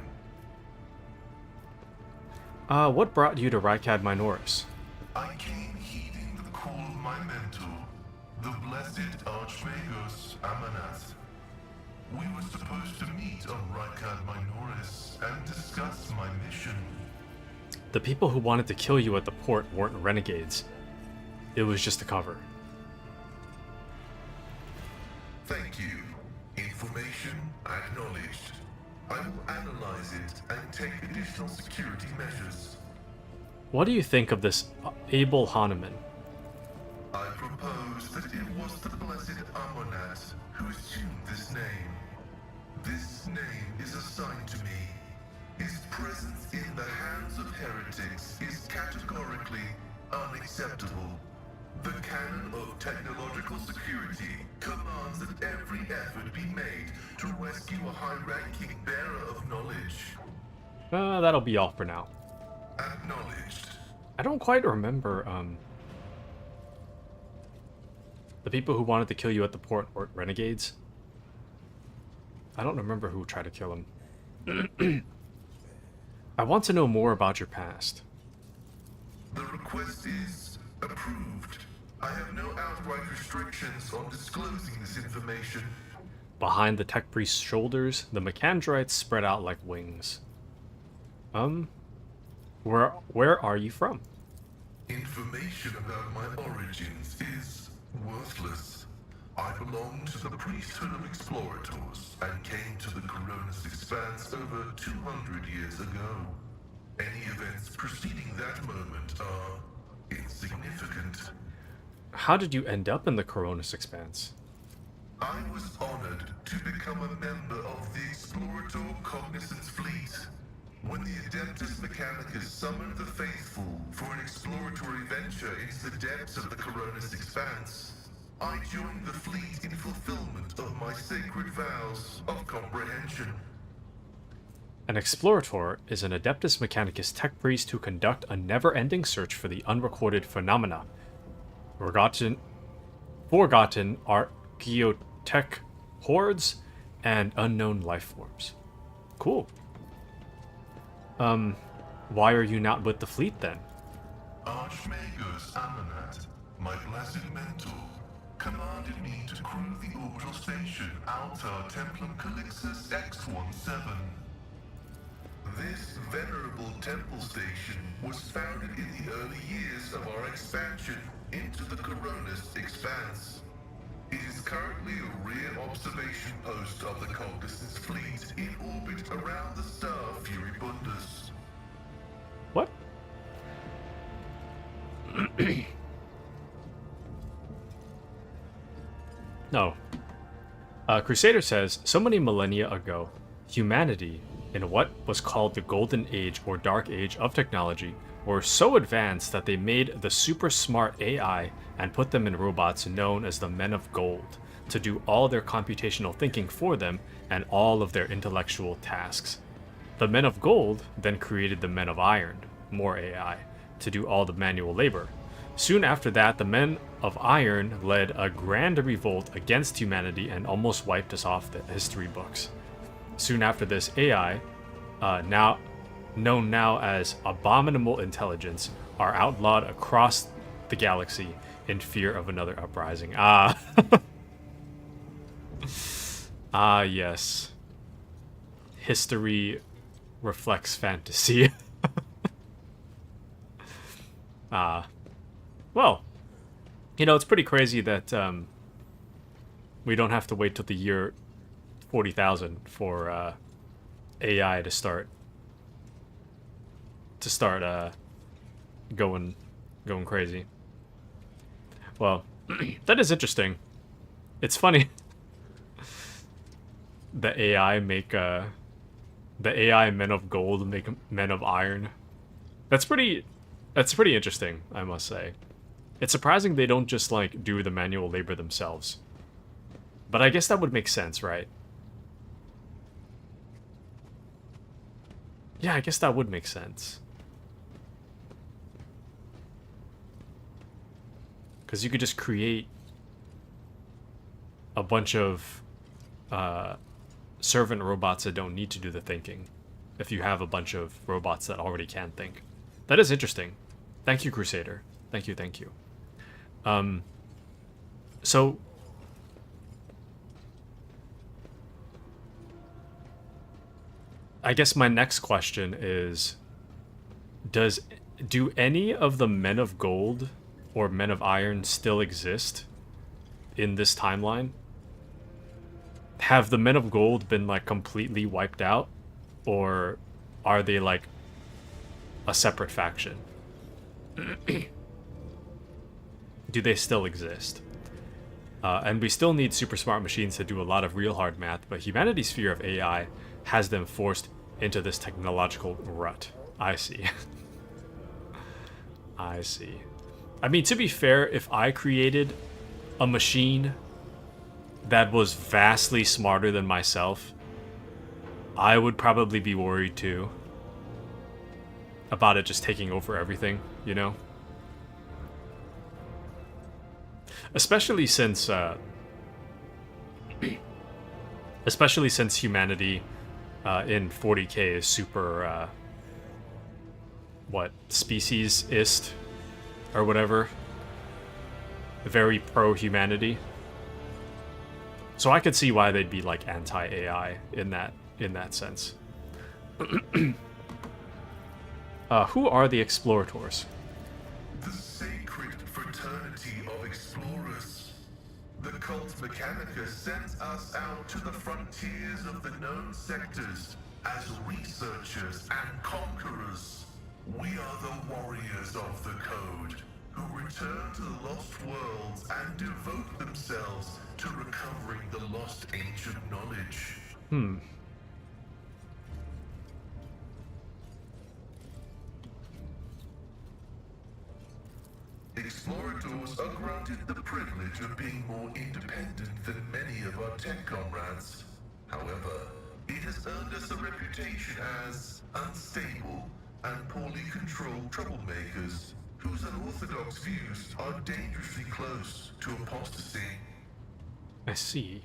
What brought you to Rykad Minoris? I came heeding the call of my mentor, the blessed Archmagos Amanat. We were supposed to meet on Rykad Minoris and discuss my mission. The people who wanted to kill you at the port weren't renegades. It was just a cover. Thank you. Information acknowledged. I will analyze it and take additional security measures. What do you think of this Abel Hahnemann? I propose that it was the blessed Amonat who assumed this name. This name is assigned to me. His presence in the hands of heretics is categorically unacceptable. The canon of technological security commands that every effort be made to rescue a high-ranking bearer of knowledge. That'll be all for now. Acknowledged. I don't quite remember, the people who wanted to kill you at the port weren't renegades? I don't remember who tried to kill him. I want to know more about your past. The request is approved. I have no outright restrictions on disclosing this information. Behind the tech priest's shoulders, the Mechandrites spread out like wings. Where are you from? Information about my origins is worthless. I belong to the priesthood of explorators and came to the Coronis Expanse over 200 years ago. Any events preceding that moment are insignificant. How did you end up in the Coronis Expanse? I was honored to become a member of the Explorator Cognizance Fleet. When the Adeptus Mechanicus summoned the faithful for an exploratory venture into the depths of the Coronis Expanse, I joined the fleet in fulfillment of my sacred vows of comprehension. An Explorator is an Adeptus Mechanicus tech priest who conduct a never-ending search for the unrecorded phenomena, forgotten archaeotech hordes, and unknown life forms. Cool. Why are you not with the fleet then? Archmagos Amanat, my blessed mentor, commanded me to crew the orbital station Altar Templum Calixus X-17. This venerable temple station was founded in the early years of our expansion into the Coronis Expanse. It is currently a rear observation post of the Cognizance Fleet in orbit around the star Furibundus. What? No. Crusader says, so many millennia ago, humanity, in what was called the Golden Age or Dark Age of technology, were so advanced that they made the super smart AI and put them in robots known as the Men of Gold to do all their computational thinking for them and all of their intellectual tasks. The Men of Gold then created the Men of Iron, more AI, to do all the manual labor. Soon after that, the Men of Iron led a grand revolt against humanity and almost wiped us off the history books. Soon after this, AI, known now as Abominable Intelligence, are outlawed across the galaxy in fear of another uprising. Ah. Ah, yes. History reflects fantasy. Well, you know, it's pretty crazy that we don't have to wait till the year 40,000 for AI to start going going crazy. Well, that is interesting. It's funny. The AI men of gold make men of iron. That's pretty interesting, I must say. It's surprising they don't just like do the manual labor themselves. But I guess that would make sense, right? Yeah, I guess that would make sense. Because you could just create a bunch of servant robots that don't need to do the thinking if you have a bunch of robots that already can think. That is interesting. Thank you, Crusader. Thank you, thank you. So I guess my next question is, do any of the Men of Gold or Men of Iron still exist in this timeline? Have the Men of Gold been like completely wiped out, or are they like a separate faction? Do they still exist? And we still need super smart machines to do a lot of real hard math, but humanity's fear of AI has them forced into this technological rut. I see. I see. I mean, to be fair, if I created a machine that was vastly smarter than myself, I would probably be worried too about it just taking over everything, you know? Especially since humanity in 40k is super speciesist or whatever, very pro-humanity. So I could see why they'd be like anti-AI in that sense. Who are the Explorators? The sacred fraternity of explorers. The cult Mechanica sends us out to the frontiers of the known sectors as researchers and conquerors. We are the warriors of the code, who return to the lost worlds and devote themselves to recovering the lost ancient knowledge. Explorators are granted the privilege of being more independent than many of our tech comrades. However, it has earned us a reputation as unstable and poorly controlled troublemakers whose unorthodox views are dangerously close to apostasy. I see.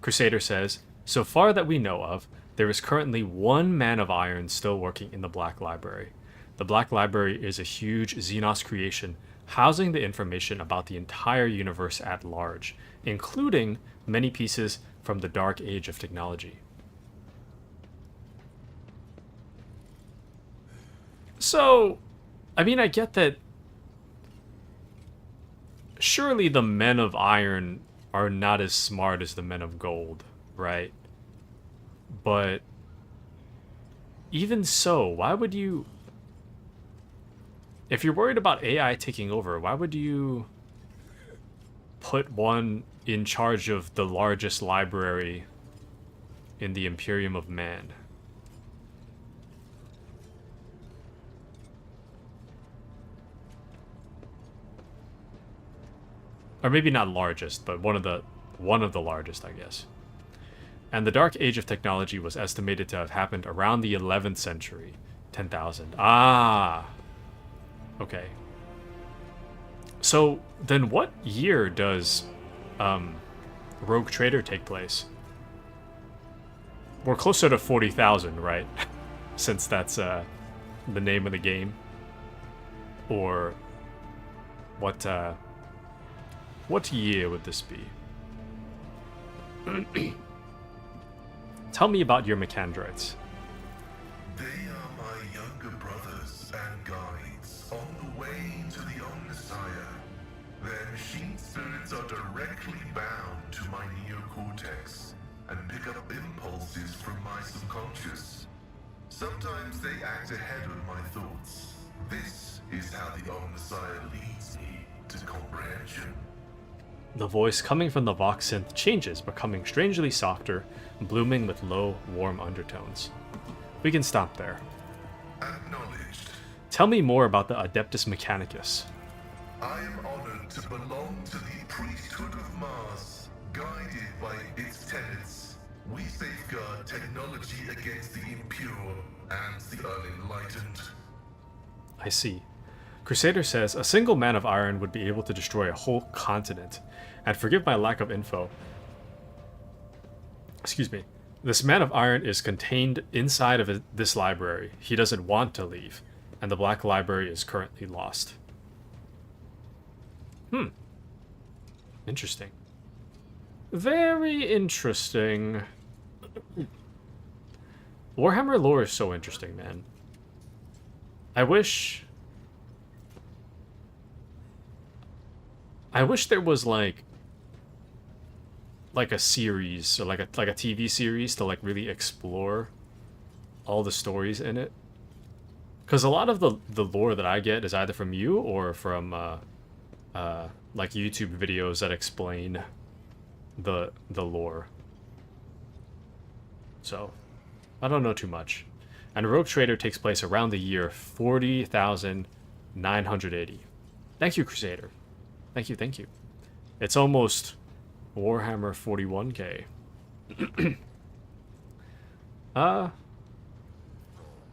Crusader says, so far that we know of, there is currently one Man of Iron still working in the Black Library. The Black Library is a huge Xenos creation housing the information about the entire universe at large, including many pieces from the Dark Age of technology. So, I mean, I get that surely the Men of Iron are not as smart as the Men of Gold, right? But even so, why would you... If you're worried about AI taking over, why would you put one in charge of the largest library in the Imperium of Man? Or maybe not largest, but one of the largest, I guess. And the Dark Age of technology was estimated to have happened around the 11th century, 10,000. Ah. Okay. So then what year does Rogue Trader take place? We're closer to 40,000, right? Since that's the name of the game. Or what year would this be? Tell me about your mechandroids. They are my younger brothers and guides on the way to the Omnissiah. Their machine spirits are directly bound to my neocortex and pick up impulses from my subconscious. Sometimes they act ahead of my thoughts, This is how the Omnissiah leads me to comprehension. The voice coming from the Vox synth changes, becoming strangely softer, blooming with low, warm undertones. We can stop there. Acknowledged. Tell me more about the Adeptus Mechanicus. I am honored to belong to the priesthood of Mars, guided by its tenets. We safeguard technology against the impure and the unenlightened. I see. Crusader says, a single man of iron would be able to destroy a whole continent. And forgive my lack of info. Excuse me. This man of iron is contained inside of this library. He doesn't want to leave. And the Black Library is currently lost. Interesting. Very interesting. Warhammer lore is so interesting, man. I wish there was like a series or like a TV series to like really explore all the stories in it. Because a lot of the lore that I get is either from you or from like YouTube videos that explain the lore. So I don't know too much. And Rogue Trader takes place around the year 40,980. Thank you, Crusader. Thank you, thank you. It's almost Warhammer 41k.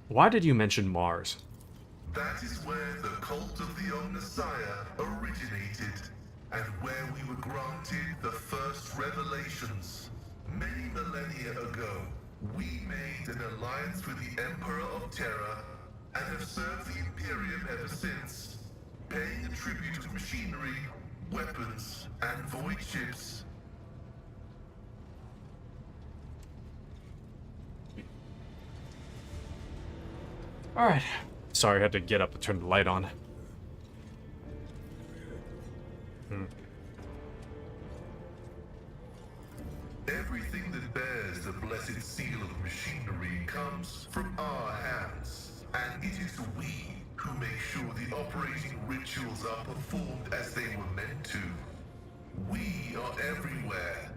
Why did you mention Mars? That is where the cult of the Omnissiah originated, and where we were granted the first revelations. Many millennia ago, we made an alliance with the Emperor of Terra, and have served the Imperium ever since, paying a tribute to machinery, weapons, and void ships. Alright. Sorry, I had to get up and turn the light on. Everything that bears the blessed seal of machinery comes from our hands, and it is we who make sure the operating rituals are performed as they were meant to. We are everywhere.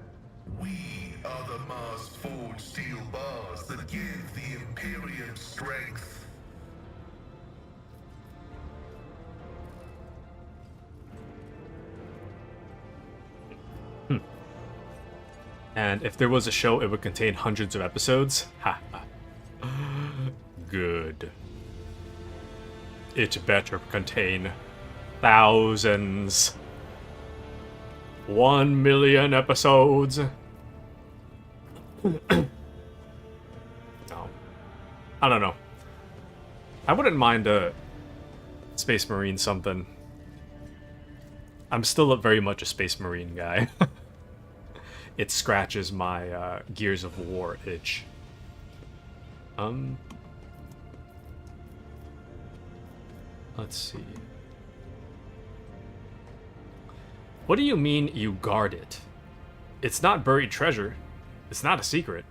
We are the Mars forged steel bars that give the Imperium strength. And if there was a show, it would contain hundreds of episodes. Ha ha. Good. It better contain thousands. 1 million episodes. No. I don't know. I wouldn't mind a Space Marine something. I'm still very much a Space Marine guy. It scratches my Gears of War itch. Let's see. What do you mean you guard it? It's not buried treasure. It's not a secret.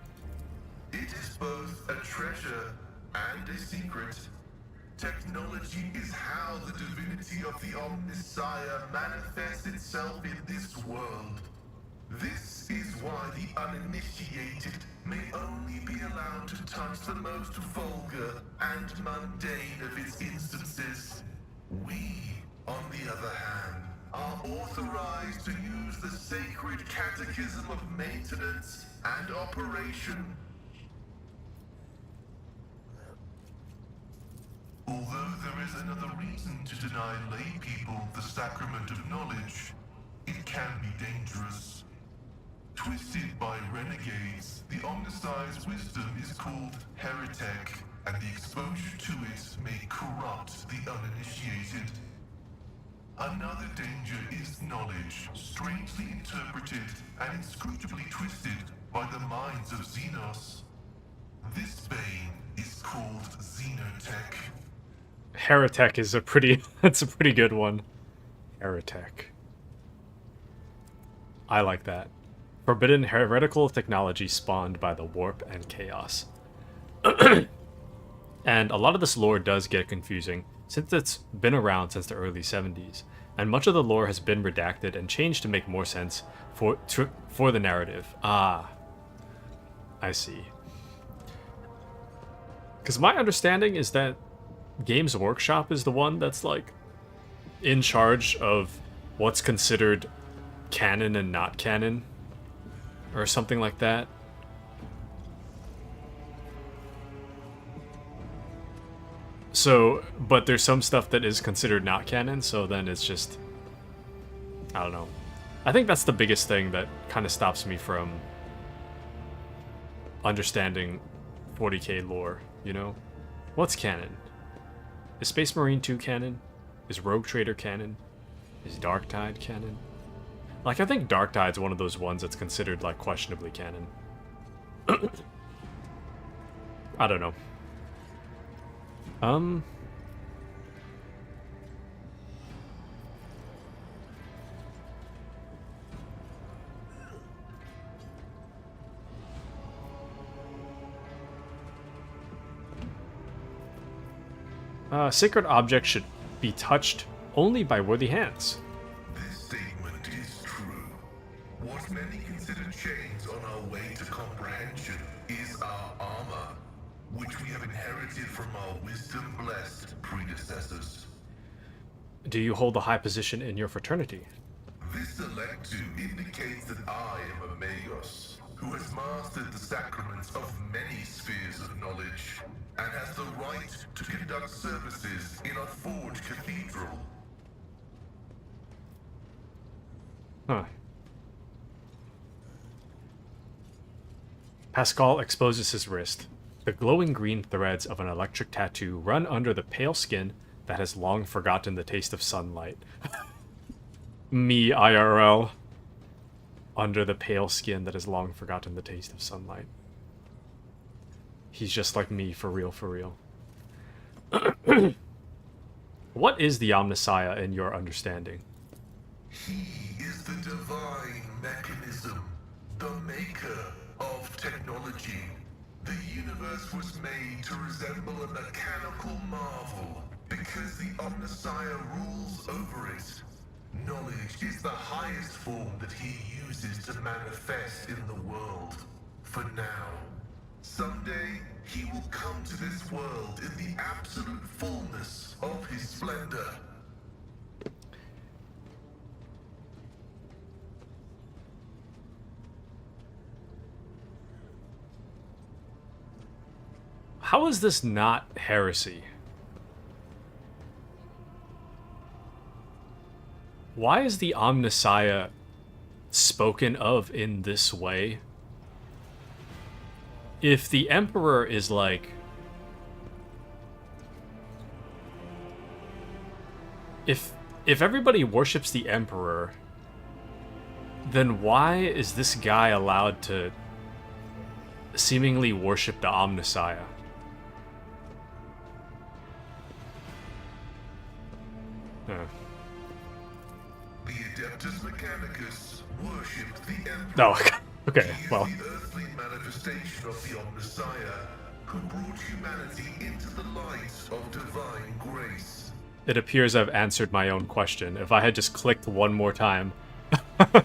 It is both a treasure and a secret. Technology is how the divinity of the Omnissiah manifests itself in this world. This is why the uninitiated may only be allowed to touch the most vulgar and mundane of its instances. We, on the other hand, are authorized to use the sacred catechism of maintenance and operation. Although there is another reason to deny lay people the sacrament of knowledge, it can be dangerous. Twisted by renegades, the Omnissiah's wisdom is called heretic, and the exposure to it may corrupt the uninitiated. Another danger is knowledge, strangely interpreted and inscrutably twisted by the minds of Xenos. This bane is called Xenotech. Heretic is a pretty that's a pretty good one. Heretic. I like that. Forbidden heretical technology spawned by the warp and chaos. And a lot of this lore does get confusing. since it's been around since the early 70s, and much of the lore has been redacted and changed to make more sense for the narrative. Ah, I see. Because my understanding is that Games Workshop is the one that's, like, in charge of what's considered canon and not canon, or something like that. So, but there's some stuff that is considered not canon, so then it's just, I don't know. I think that's the biggest thing that kind of stops me from understanding 40k lore, you know? What's canon? Is Space Marine 2 canon? Is Rogue Trader canon? Is Dark Tide canon? Like, I think Dark Tide's one of those ones that's considered, like, questionably canon. I don't know. Sacred objects should be touched only by worthy hands. This statement is true. What many consider chains on our way to comprehension is our armor, which we have inherited from our wisdom-blessed predecessors. Do you hold a high position in your fraternity? This electu indicates that I am a Magos, who has mastered the sacraments of many spheres of knowledge, and has the right to conduct services in a forged cathedral. Huh. Pascal exposes his wrist. The glowing green threads of an electric tattoo run under the pale skin that has long forgotten the taste of sunlight. Me, IRL. Under the pale skin that has long forgotten the taste of sunlight. He's just like me, for real, for real. What is the Omnissiah in your understanding? He is the divine mechanism, the maker of technology. The universe was made to resemble a mechanical marvel because the Omnissiah rules over it. Knowledge is the highest form that he uses to manifest in the world. For now. Someday, he will come to this world in the absolute fullness of his splendor. How is this not heresy? Why is the Omnissiah spoken of in this way? If the Emperor is like... If everybody worships the Emperor, then why is this guy allowed to seemingly worship the Omnissiah? Huh. The Adeptus Mechanicus worshipped the Emperor. No, okay, He is well. the earthly manifestation of the Omnissiah, who brought humanity into the light of divine grace. It appears I've answered my own question. If I had just clicked one more time. The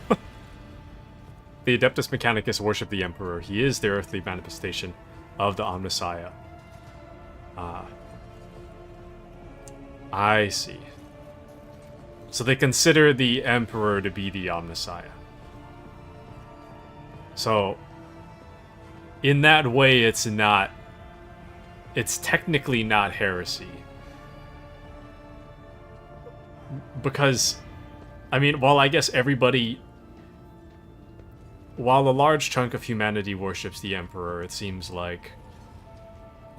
Adeptus Mechanicus worship the Emperor. He is the earthly manifestation of the Omnissiah. Ah. I see. So they consider the Emperor to be the Omnissiah. So, in that way, it's not... It's technically not heresy. Because, I mean, while I guess everybody... While a large chunk of humanity worships the Emperor, it seems like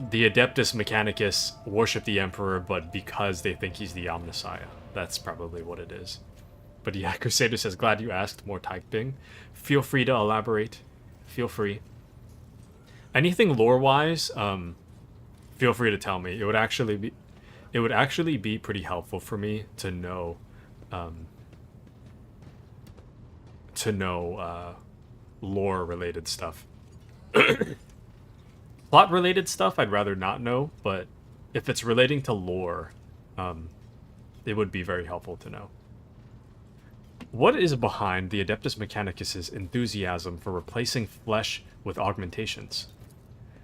the Adeptus Mechanicus worship the Emperor, but because they think he's the Omnissiah. That's probably what it is. But yeah, Crusader says, glad you asked, more typing. Feel free to elaborate. Feel free. Anything lore-wise, feel free to tell me. It would actually be pretty helpful for me to know lore-related stuff. Plot-related stuff, I'd rather not know, but if it's relating to lore, it would be very helpful to know. What is behind the Adeptus Mechanicus's enthusiasm for replacing flesh with augmentations?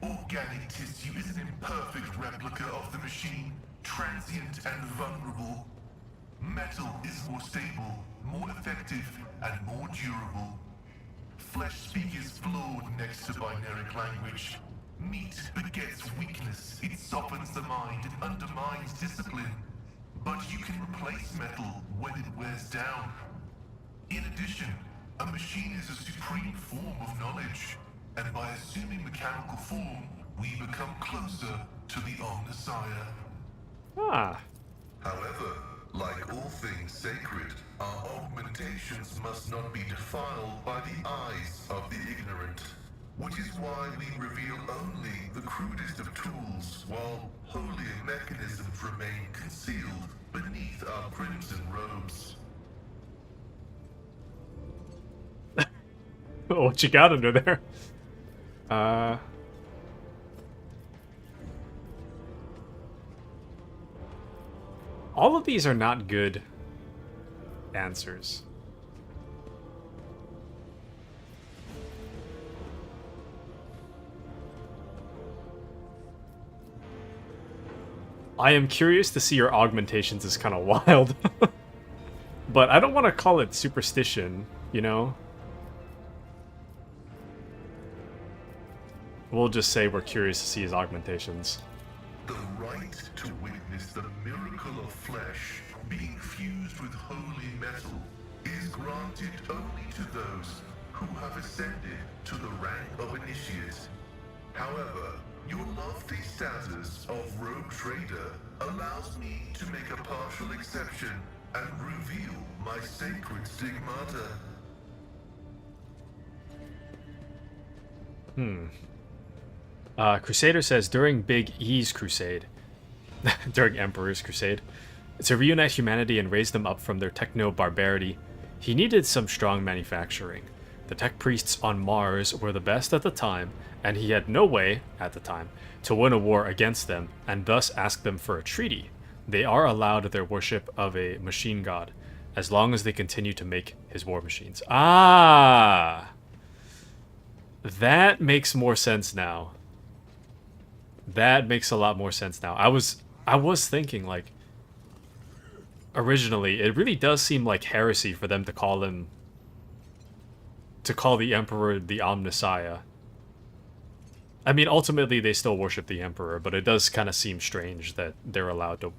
Organic tissue is an imperfect replica of the machine, transient and vulnerable. Metal is more stable, more effective, and more durable. Flesh speak is flawed next to binaric language. Meat begets weakness, it softens the mind and undermines discipline. But you can replace metal when it wears down. In addition, a machine is a supreme form of knowledge, and by assuming mechanical form, we become closer to the Omnissiah. Ah, However, like all things sacred, our augmentations must not be defiled by the eyes of the ignorant. Which is why we reveal only the crudest of tools, while holier mechanisms remain concealed beneath our crimson robes. what you got under there? All of these are not good answers. I am curious to see your augmentations is kind of wild. But I don't want to call it superstition, you know? We'll just say we're curious to see his augmentations. The right to witness the miracle of flesh being fused with holy metal is granted only to those who have ascended to the rank of initiate. However, your lofty status of rogue trader allows me to make a partial exception and reveal my sacred stigmata. Crusader says, during Big E's crusade, during Emperor's crusade, to reunite humanity and raise them up from their techno-barbarity, he needed some strong manufacturing. The tech priests on Mars were the best at the time, and he had no way, at the time, to win a war against them, and thus asked them for a treaty. They are allowed their worship of a machine god, as long as they continue to make his war machines. Ah! That makes more sense now. That makes a lot more sense now. I was thinking, like, originally, it really does seem like heresy for them to call him, to call the Emperor the Omnissiah. I mean, ultimately, they still worship the Emperor, but it does kind of seem strange that they're allowed to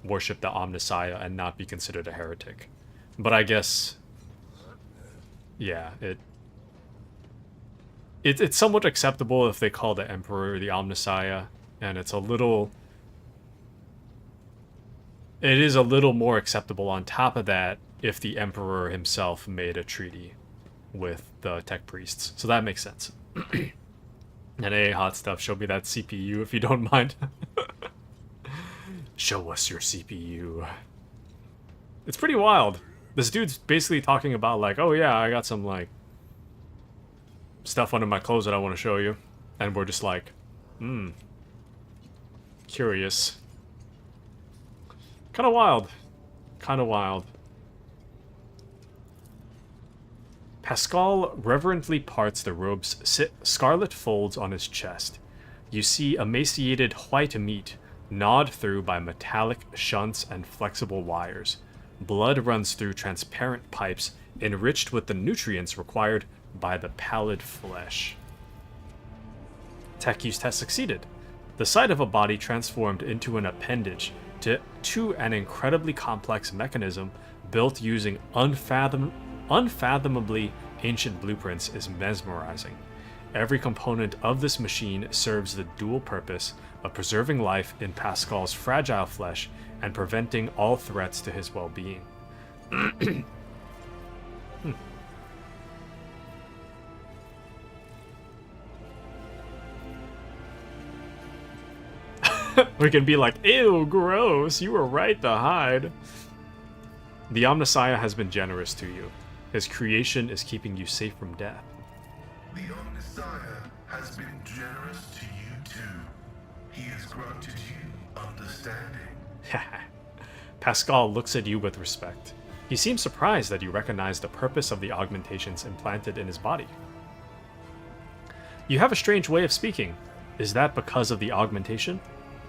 worship the Omnissiah and not be considered a heretic. But I guess, yeah, it's somewhat acceptable if they call the Emperor the Omnissiah, and it is a little more acceptable on top of that if the Emperor himself made a treaty with the tech priests. So that makes sense. And hey, hot stuff, show me that CPU if you don't mind. Show us your CPU. It's pretty wild. This dude's basically talking about, like, oh yeah, I got some, like, stuff under my clothes that I want to show you. And we're just like, curious. Kind of wild. Kind of wild. Pascal reverently parts the robe's scarlet folds on his chest. You see emaciated white meat gnawed through by metallic shunts and flexible wires. Blood runs through transparent pipes enriched with the nutrients required by the pallid flesh. Taku's test succeeded. The sight of a body transformed into an appendage to an incredibly complex mechanism built using unfathomably ancient blueprints is mesmerizing. Every component of this machine serves the dual purpose of preserving life in Pascal's fragile flesh and preventing all threats to his well-being. We can be like, ew, gross, you were right to hide. The Omnissiah has been generous to you. His creation is keeping you safe from death. The Omnissiah has been generous to you too. He has granted you understanding. Pascal looks at you with respect. He seems surprised that you recognize the purpose of the augmentations implanted in his body. You have a strange way of speaking. Is that because of the augmentation?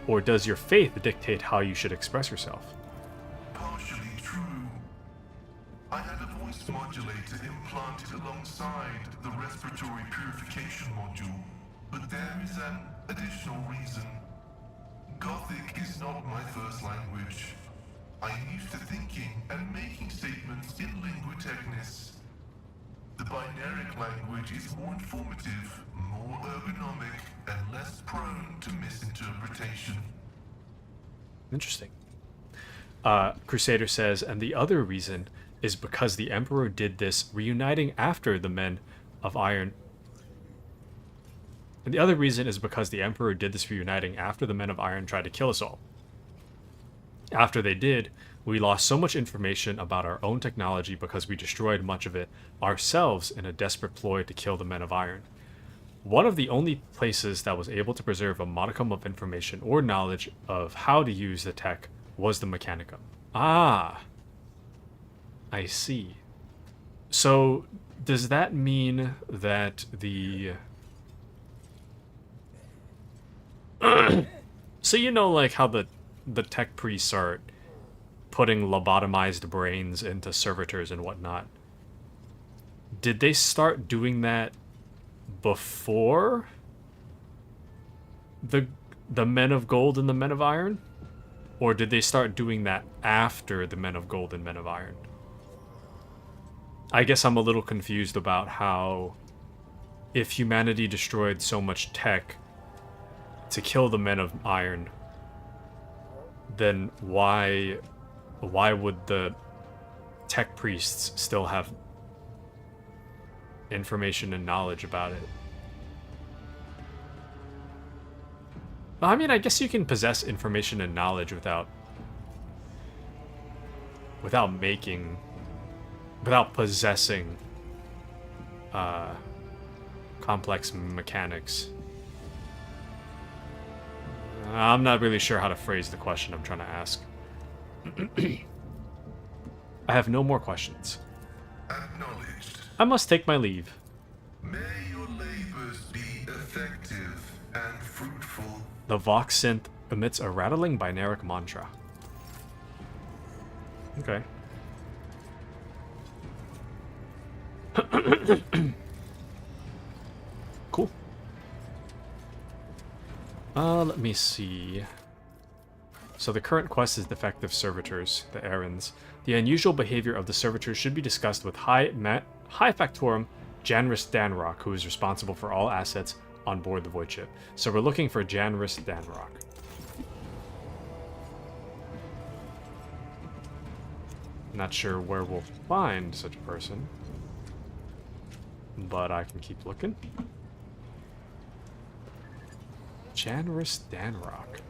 Or does your faith dictate how you should express yourself? Partially true. I had a voice modulator implanted alongside the respiratory purification module, but there is an additional reason. Gothic is not my first language. I am used to thinking and making statements in lingua technis. The binaric language is more informative, more ergonomic, and less prone to misinterpretation. Interesting. Crusader says, and the other reason is because the Emperor did this reuniting after the Men of Iron. And the other reason is because the Emperor did this reuniting after the Men of Iron tried to kill us all. After they did, we lost so much information about our own technology because we destroyed much of it ourselves in a desperate ploy to kill the Men of Iron. One of the only places that was able to preserve a modicum of information or knowledge of how to use the tech was the Mechanicum. Ah, I see. So, does that mean that the... So you know, like, how the tech priests are putting lobotomized brains into servitors and whatnot. Did they start doing that before the Men of Gold and the Men of Iron? Or did they start doing that after the Men of Gold and Men of Iron? I guess I'm a little confused about how, if humanity destroyed so much tech to kill the Men of Iron, then why would the tech priests still have information and knowledge about it? I mean, I guess you can possess information and knowledge without possessing complex mechanics. I'm not really sure how to phrase the question I'm trying to ask. I have no more questions. Acknowledged. I must take my leave. May your labors be effective and fruitful. The Vox synth emits a rattling binaric mantra. Okay. Cool. Let me see. So the current quest is defective servitors, the errands. The unusual behavior of the servitors should be discussed with High Factorum Janris Danrock, who is responsible for all assets on board the void ship. So we're looking for Janris Danrock. Not sure where we'll find such a person, but I can keep looking. Janris Danrock.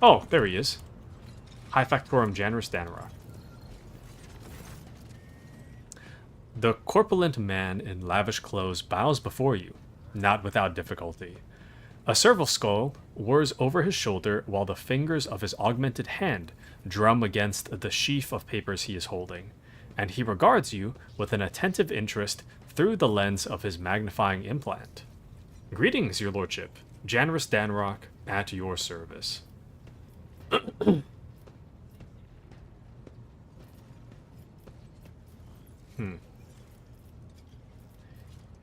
Oh, there he is. High Factorum Janris Danrock. The corpulent man in lavish clothes bows before you, not without difficulty. A serval skull whirs over his shoulder while the fingers of his augmented hand drum against the sheaf of papers he is holding, and he regards you with an attentive interest through the lens of his magnifying implant. Greetings, your lordship. Janris Danrock, at your service.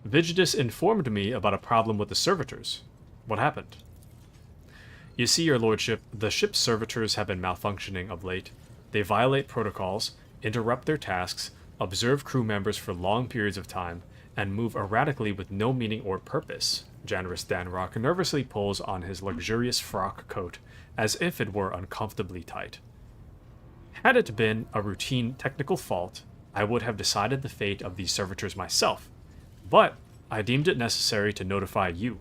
Vigidus informed me about a problem with the servitors. What happened? You see, your lordship, the ship's servitors have been malfunctioning of late. They violate protocols, interrupt their tasks, observe crew members for long periods of time, and move erratically with no meaning or purpose. Janris Danrock nervously pulls on his luxurious frock coat, as if it were uncomfortably tight. Had it been a routine technical fault, I would have decided the fate of these servitors myself, but I deemed it necessary to notify you.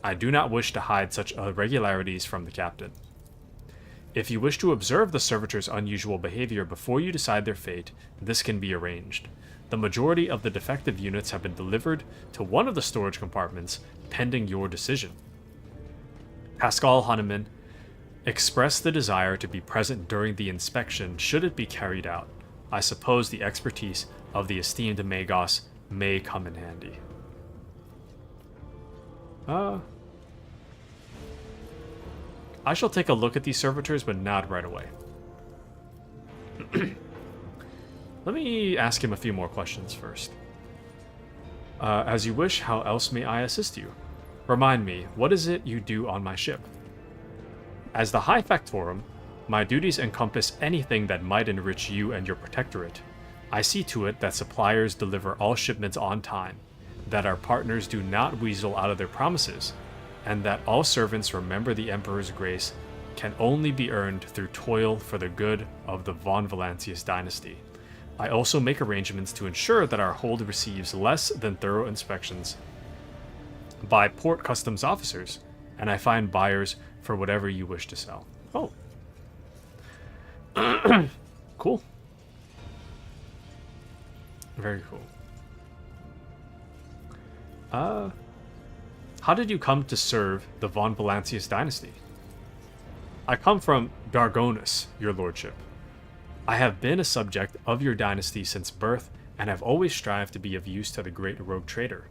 I do not wish to hide such irregularities from the captain. If you wish to observe the servitors' unusual behavior before you decide their fate, this can be arranged. The majority of the defective units have been delivered to one of the storage compartments, pending your decision. Pascal Hahnemann expressed the desire to be present during the inspection should it be carried out. I suppose the expertise of the esteemed Magos may come in handy. I shall take a look at these servitors, but not right away. Let me ask him a few more questions first. As you wish, how else may I assist you? Remind me, what is it you do on my ship? As the High Factorum, my duties encompass anything that might enrich you and your protectorate. I see to it that suppliers deliver all shipments on time, that our partners do not weasel out of their promises, and that all servants remember the Emperor's grace can only be earned through toil for the good of the von Valancius dynasty. I also make arrangements to ensure that our hold receives less than thorough inspections by port customs officers, and I find buyers for whatever you wish to sell. Oh. Cool. Very cool. How did you come to serve the von Valancius dynasty? I come from Dargonus, your lordship. I have been a subject of your dynasty since birth, and have always strived to be of use to the great rogue trader.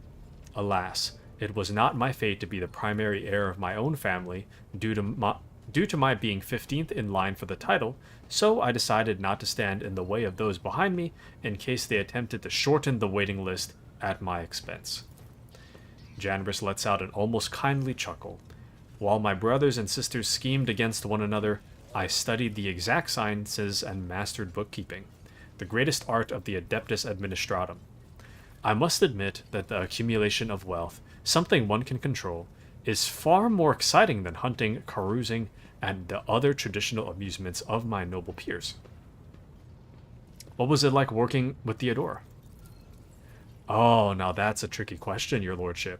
Alas, it was not my fate to be the primary heir of my own family, due to my being 15th in line for the title, so I decided not to stand in the way of those behind me in case they attempted to shorten the waiting list at my expense. Janris lets out an almost kindly chuckle. While my brothers and sisters schemed against one another, I studied the exact sciences and mastered bookkeeping, the greatest art of the Adeptus Administratum. I must admit that the accumulation of wealth, something one can control, is far more exciting than hunting, carousing, and the other traditional amusements of my noble peers. What was it like working with Theodora? Oh, now that's a tricky question, your lordship.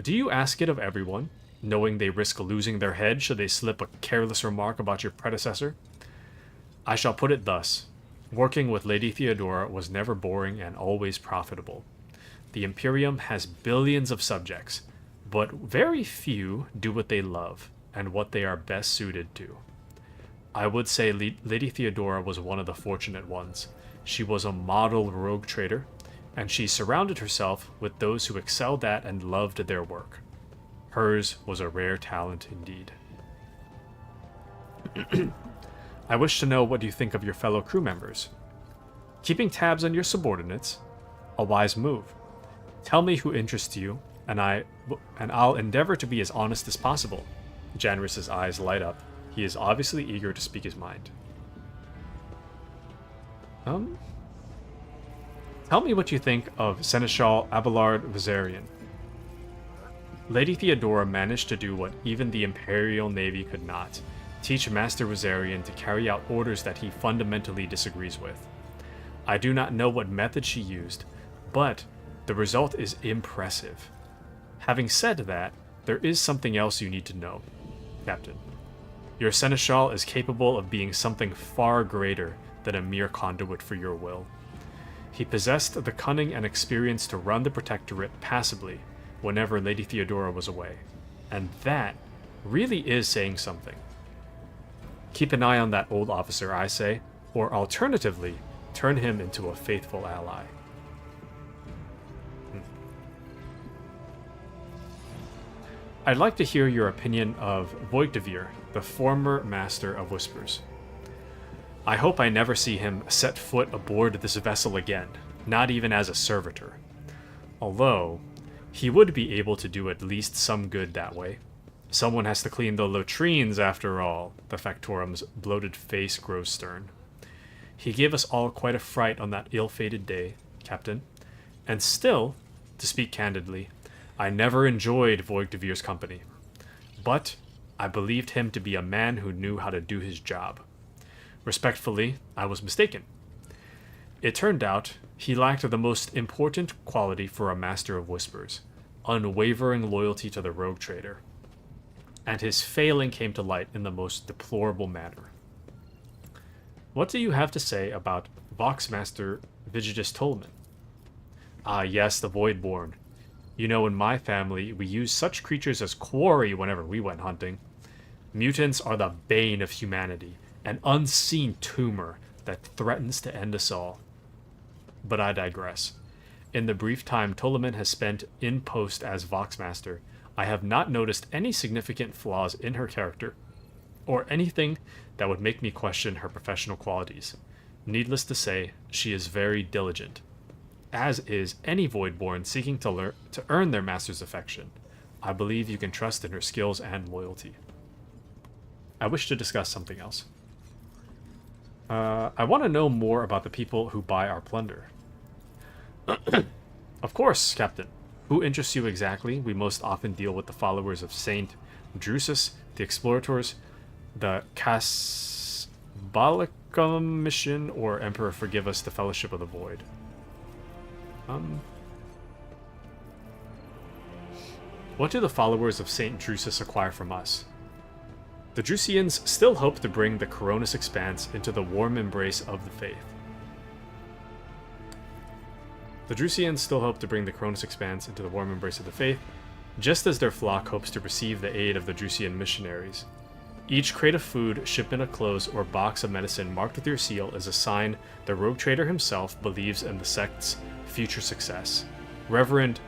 Do you ask it of everyone, knowing they risk losing their head should they slip a careless remark about your predecessor? I shall put it thus. Working with Lady Theodora was never boring and always profitable. The Imperium has billions of subjects, but very few do what they love and what they are best suited to. I would say Lady Theodora was one of the fortunate ones. She was a model rogue trader, and she surrounded herself with those who excelled at and loved their work. Hers was a rare talent indeed. I wish to know what you think of your fellow crew members. Keeping tabs on your subordinates, a wise move. Tell me who interests you, and I'll endeavor to be as honest as possible. Janris's eyes light up. He is obviously eager to speak his mind. Tell me what you think of Seneschal Abelard Vizarian. Lady Theodora managed to do what even the Imperial Navy could not. Teach Master Vizarian to carry out orders that he fundamentally disagrees with. I do not know what method she used, but the result is impressive. Having said that, there is something else you need to know, Captain. Your Seneschal is capable of being something far greater than a mere conduit for your will. He possessed the cunning and experience to run the Protectorate passively whenever Lady Theodora was away, and that really is saying something. Keep an eye on that old officer, I say, or alternatively, turn him into a faithful ally. I'd like to hear your opinion of VTuber, the former Master of Whispers. I hope I never see him set foot aboard this vessel again, not even as a servitor. Although, he would be able to do at least some good that way. Someone has to clean the latrines after all. The Factorum's bloated face grows stern. He gave us all quite a fright on that ill-fated day, Captain. And still, to speak candidly, I never enjoyed VTuber's company. But I believed him to be a man who knew how to do his job. Respectfully, I was mistaken. It turned out he lacked the most important quality for a Master of Whispers, unwavering loyalty to the rogue trader. And his failing came to light in the most deplorable manner. What do you have to say about Voxmaster Vigidus Tolman? Ah yes, the Voidborn. You know, in my family, we used such creatures as quarry whenever we went hunting. Mutants are the bane of humanity, an unseen tumor that threatens to end us all. But I digress. In the brief time Tolaman has spent in post as Voxmaster, I have not noticed any significant flaws in her character, or anything that would make me question her professional qualities. Needless to say, she is very diligent, as is any Voidborn seeking to earn their master's affection. I believe you can trust in her skills and loyalty. I wish to discuss something else. I want to know more about the people who buy our plunder. Of course, Captain. Who interests you exactly? We most often deal with the followers of Saint Drusus, the Explorators, the Casbalicum mission, or Emperor Forgive Us, the Fellowship of the Void. What do the followers of Saint Drusus acquire from us? The Drusians still hope to bring the Coronis Expanse into the warm embrace of the faith. The Drusians still hope to bring the Coronis Expanse into the warm embrace of the faith, just as their flock hopes to receive the aid of the Drusian missionaries. Each crate of food, shipment of clothes, or box of medicine marked with your seal is a sign the rogue trader himself believes in the sect's future success. Reverend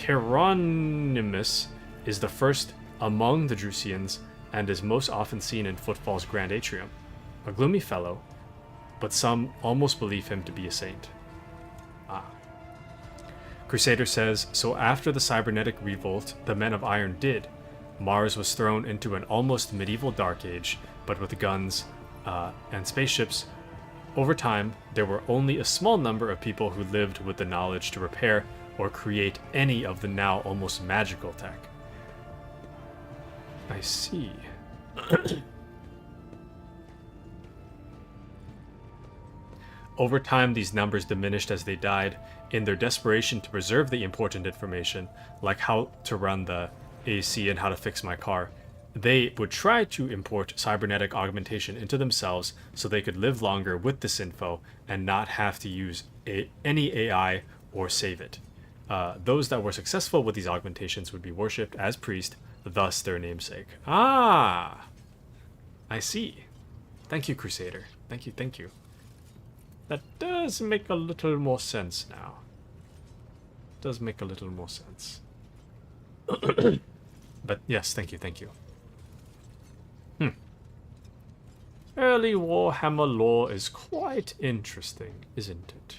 Hieronymus is the first among the Drusians and is most often seen in Footfall's Grand Atrium. A gloomy fellow, but some almost believe him to be a saint. Crusader says, so after the cybernetic revolt the Men of Iron did, Mars was thrown into an almost medieval dark age, but with guns and spaceships. Over time, there were only a small number of people who lived with the knowledge to repair or create any of the now almost magical tech. I see. Over time, these numbers diminished as they died. In their desperation to preserve the important information, like how to run the AC and how to fix my car, they would try to import cybernetic augmentation into themselves so they could live longer with this info and not have to use any AI or save it. Those that were successful with these augmentations would be worshipped as priests, thus their namesake. Ah! I see. Thank you, Crusader. Thank you, thank you. That does make a little more sense now. Does make a little more sense. But yes, thank you, thank you. Early Warhammer lore is quite interesting, isn't it?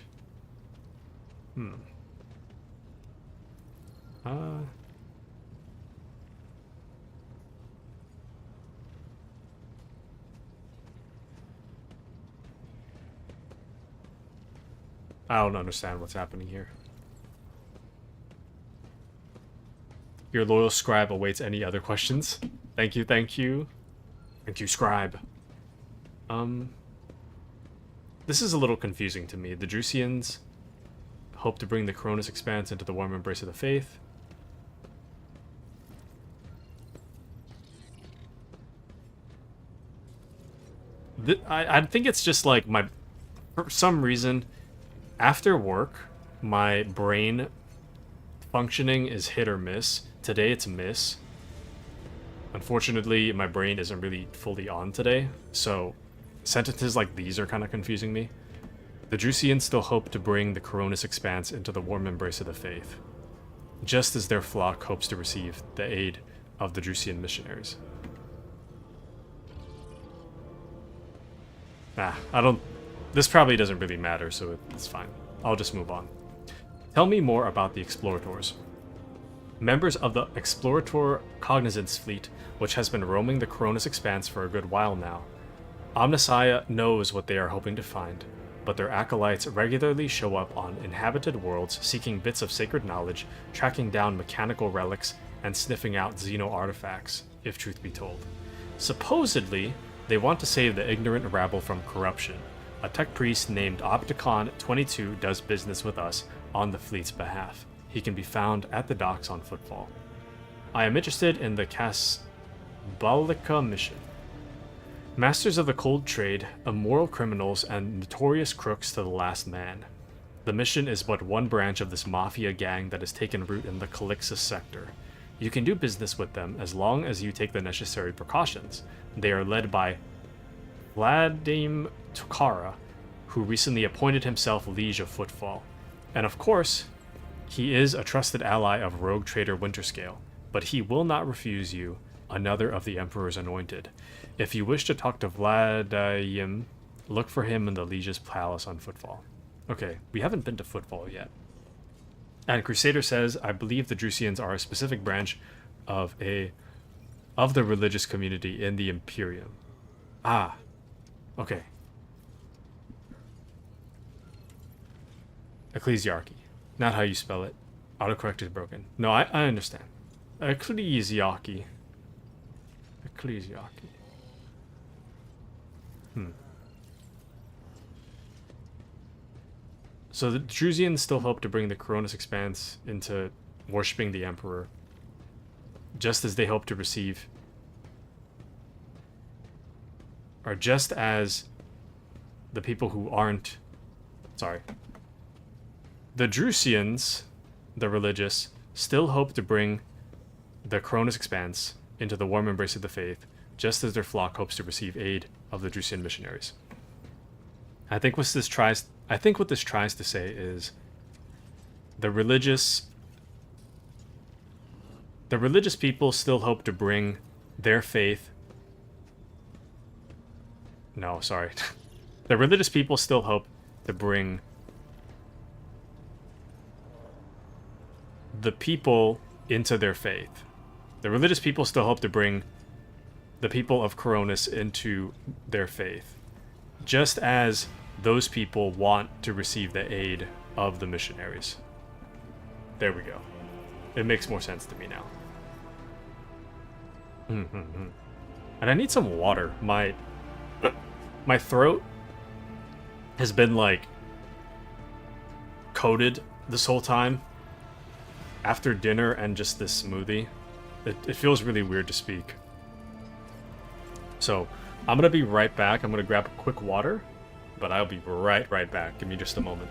I don't understand what's happening here. Your loyal scribe awaits any other questions. Thank you, thank you. Thank you, scribe. This is a little confusing to me. The Drusians hope to bring the Coronis Expanse into the warm embrace of the faith. I think it's just like for some reason, after work, my brain functioning is hit or miss. Today it's miss. Unfortunately, my brain isn't really fully on today, so sentences like these are kind of confusing me. The Drusians still hope to bring the Coronis Expanse into the warm embrace of the faith, just as their flock hopes to receive the aid of the Drusian missionaries. This probably doesn't really matter, so it's fine. I'll just move on. Tell me more about the Explorators. Members of the Explorator Cognizance Fleet, which has been roaming the Coronis Expanse for a good while now. Omnissiah knows what they are hoping to find, but their acolytes regularly show up on inhabited worlds seeking bits of sacred knowledge, tracking down mechanical relics, and sniffing out Xeno artifacts, if truth be told. Supposedly, they want to save the ignorant rabble from corruption. A tech priest named Opticon22 does business with us on the fleet's behalf. He can be found at the docks on Footfall. I am interested in the Casbalica mission. Masters of the cold trade, immoral criminals, and notorious crooks to the last man. The mission is but one branch of this mafia gang that has taken root in the Calixus sector. You can do business with them as long as you take the necessary precautions. They are led by Vladimir Tukara, who recently appointed himself Liege of Footfall. And of course, he is a trusted ally of rogue trader Winterscale, but he will not refuse you another of the Emperor's anointed. If you wish to talk to Vladimir, look for him in the Liege's palace on Footfall. Okay, we haven't been to Footfall yet. And Crusader says, I believe the Drusians are a specific branch of the religious community in the Imperium. Ah, okay. Ecclesiarchy. Not how you spell it. Autocorrect is broken. No, I understand. Ecclesiarchy. Ecclesiarchy. So the Drusians still hope to bring the Coronis Expanse into worshipping the Emperor, just as they hope to receive, or just as the people who aren't, sorry, the Drusians, the religious, still hope to bring the Coronis Expanse into the warm embrace of the faith, just as their flock hopes to receive aid of the Drusian missionaries. I think what this tries to say is the religious people still hope to bring their faith. No, sorry. The religious people still hope to bring the people into their faith. The religious people still hope to bring the people of Coronis into their faith, just as those people want to receive the aid of the missionaries. There we go. It makes more sense to me now. And I need some water. My throat has been like coated this whole time after dinner and just this smoothie. It feels really weird to speak. So I'm gonna be right back. I'm gonna grab a quick water, but I'll be right back. Give me just a moment.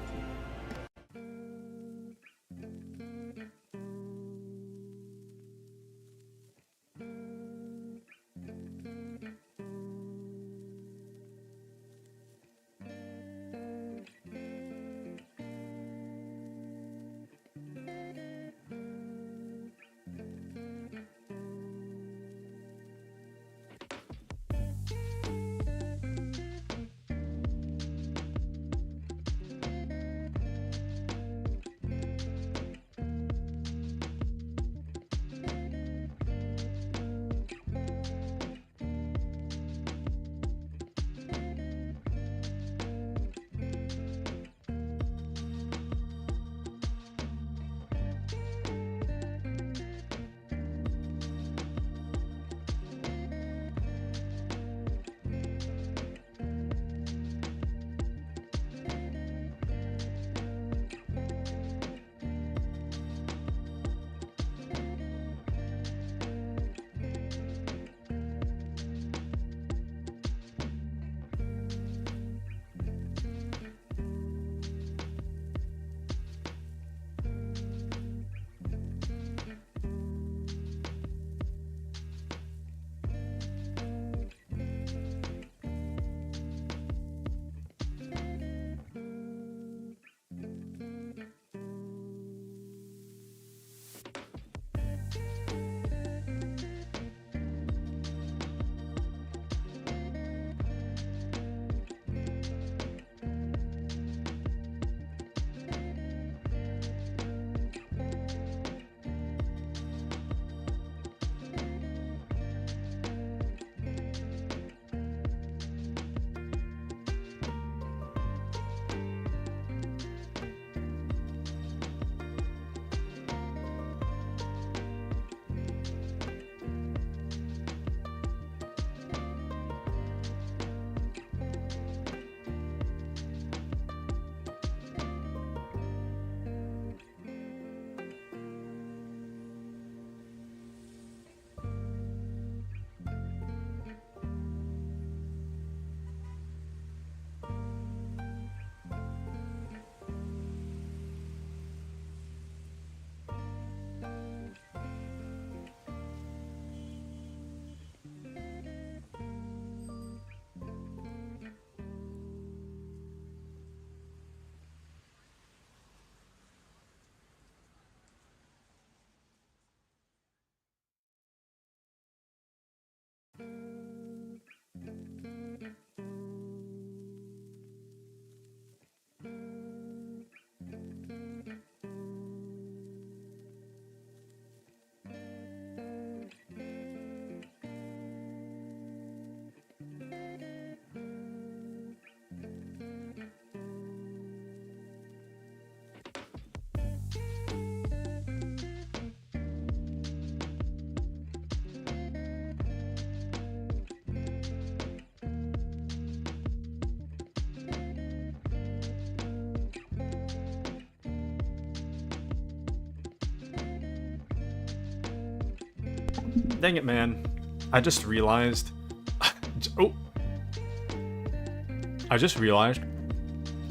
Dang it, man. I just realized... oh! I just realized,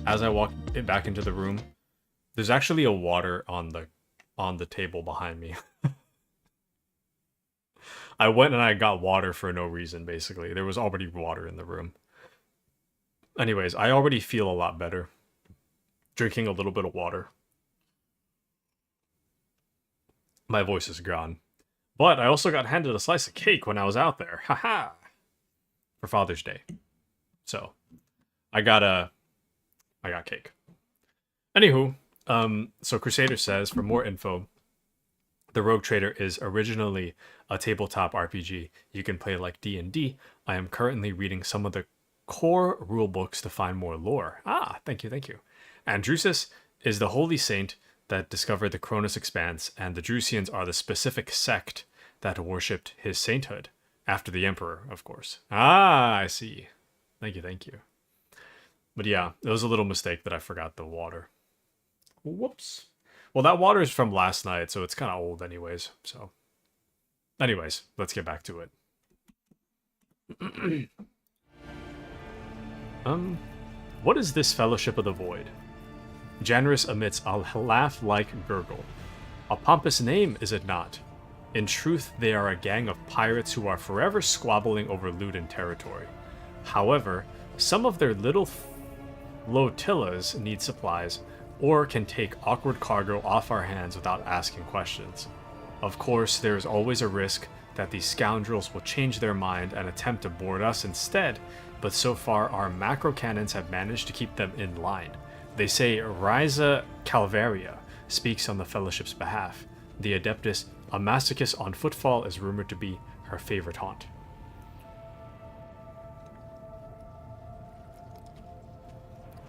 as I walked back into the room, there's actually a water on the table behind me. I went and I got water for no reason, basically. There was already water in the room. Anyways, I already feel a lot better. Drinking a little bit of water. My voice is gone. But I also got handed a slice of cake when I was out there. Haha! For Father's Day. So, I got cake. Anywho, so Crusader says, for more info, the Rogue Trader is originally a tabletop RPG you can play like D&D. I am currently reading some of the core rulebooks to find more lore. Ah, thank you, thank you. And Drusus is the holy saint that discovered the Cronus Expanse, and the Drusians are the specific sect that worshipped his sainthood, after the Emperor, of course. Ah, I see. Thank you, thank you. But yeah, it was a little mistake that I forgot the water. Whoops. Well, that water is from last night, so it's kind of old anyways, so... Anyways, let's get back to it. What is this Fellowship of the Void? Janus emits a laugh-like gurgle. A pompous name, is it not? In truth, they are a gang of pirates who are forever squabbling over loot and territory. However, some of their little flotillas need supplies, or can take awkward cargo off our hands without asking questions. Of course, there is always a risk that these scoundrels will change their mind and attempt to board us instead, but so far our macro cannons have managed to keep them in line. They say Ryza Calvaria speaks on the Fellowship's behalf. The Adeptus, a masochist on footfall, is rumored to be her favorite haunt.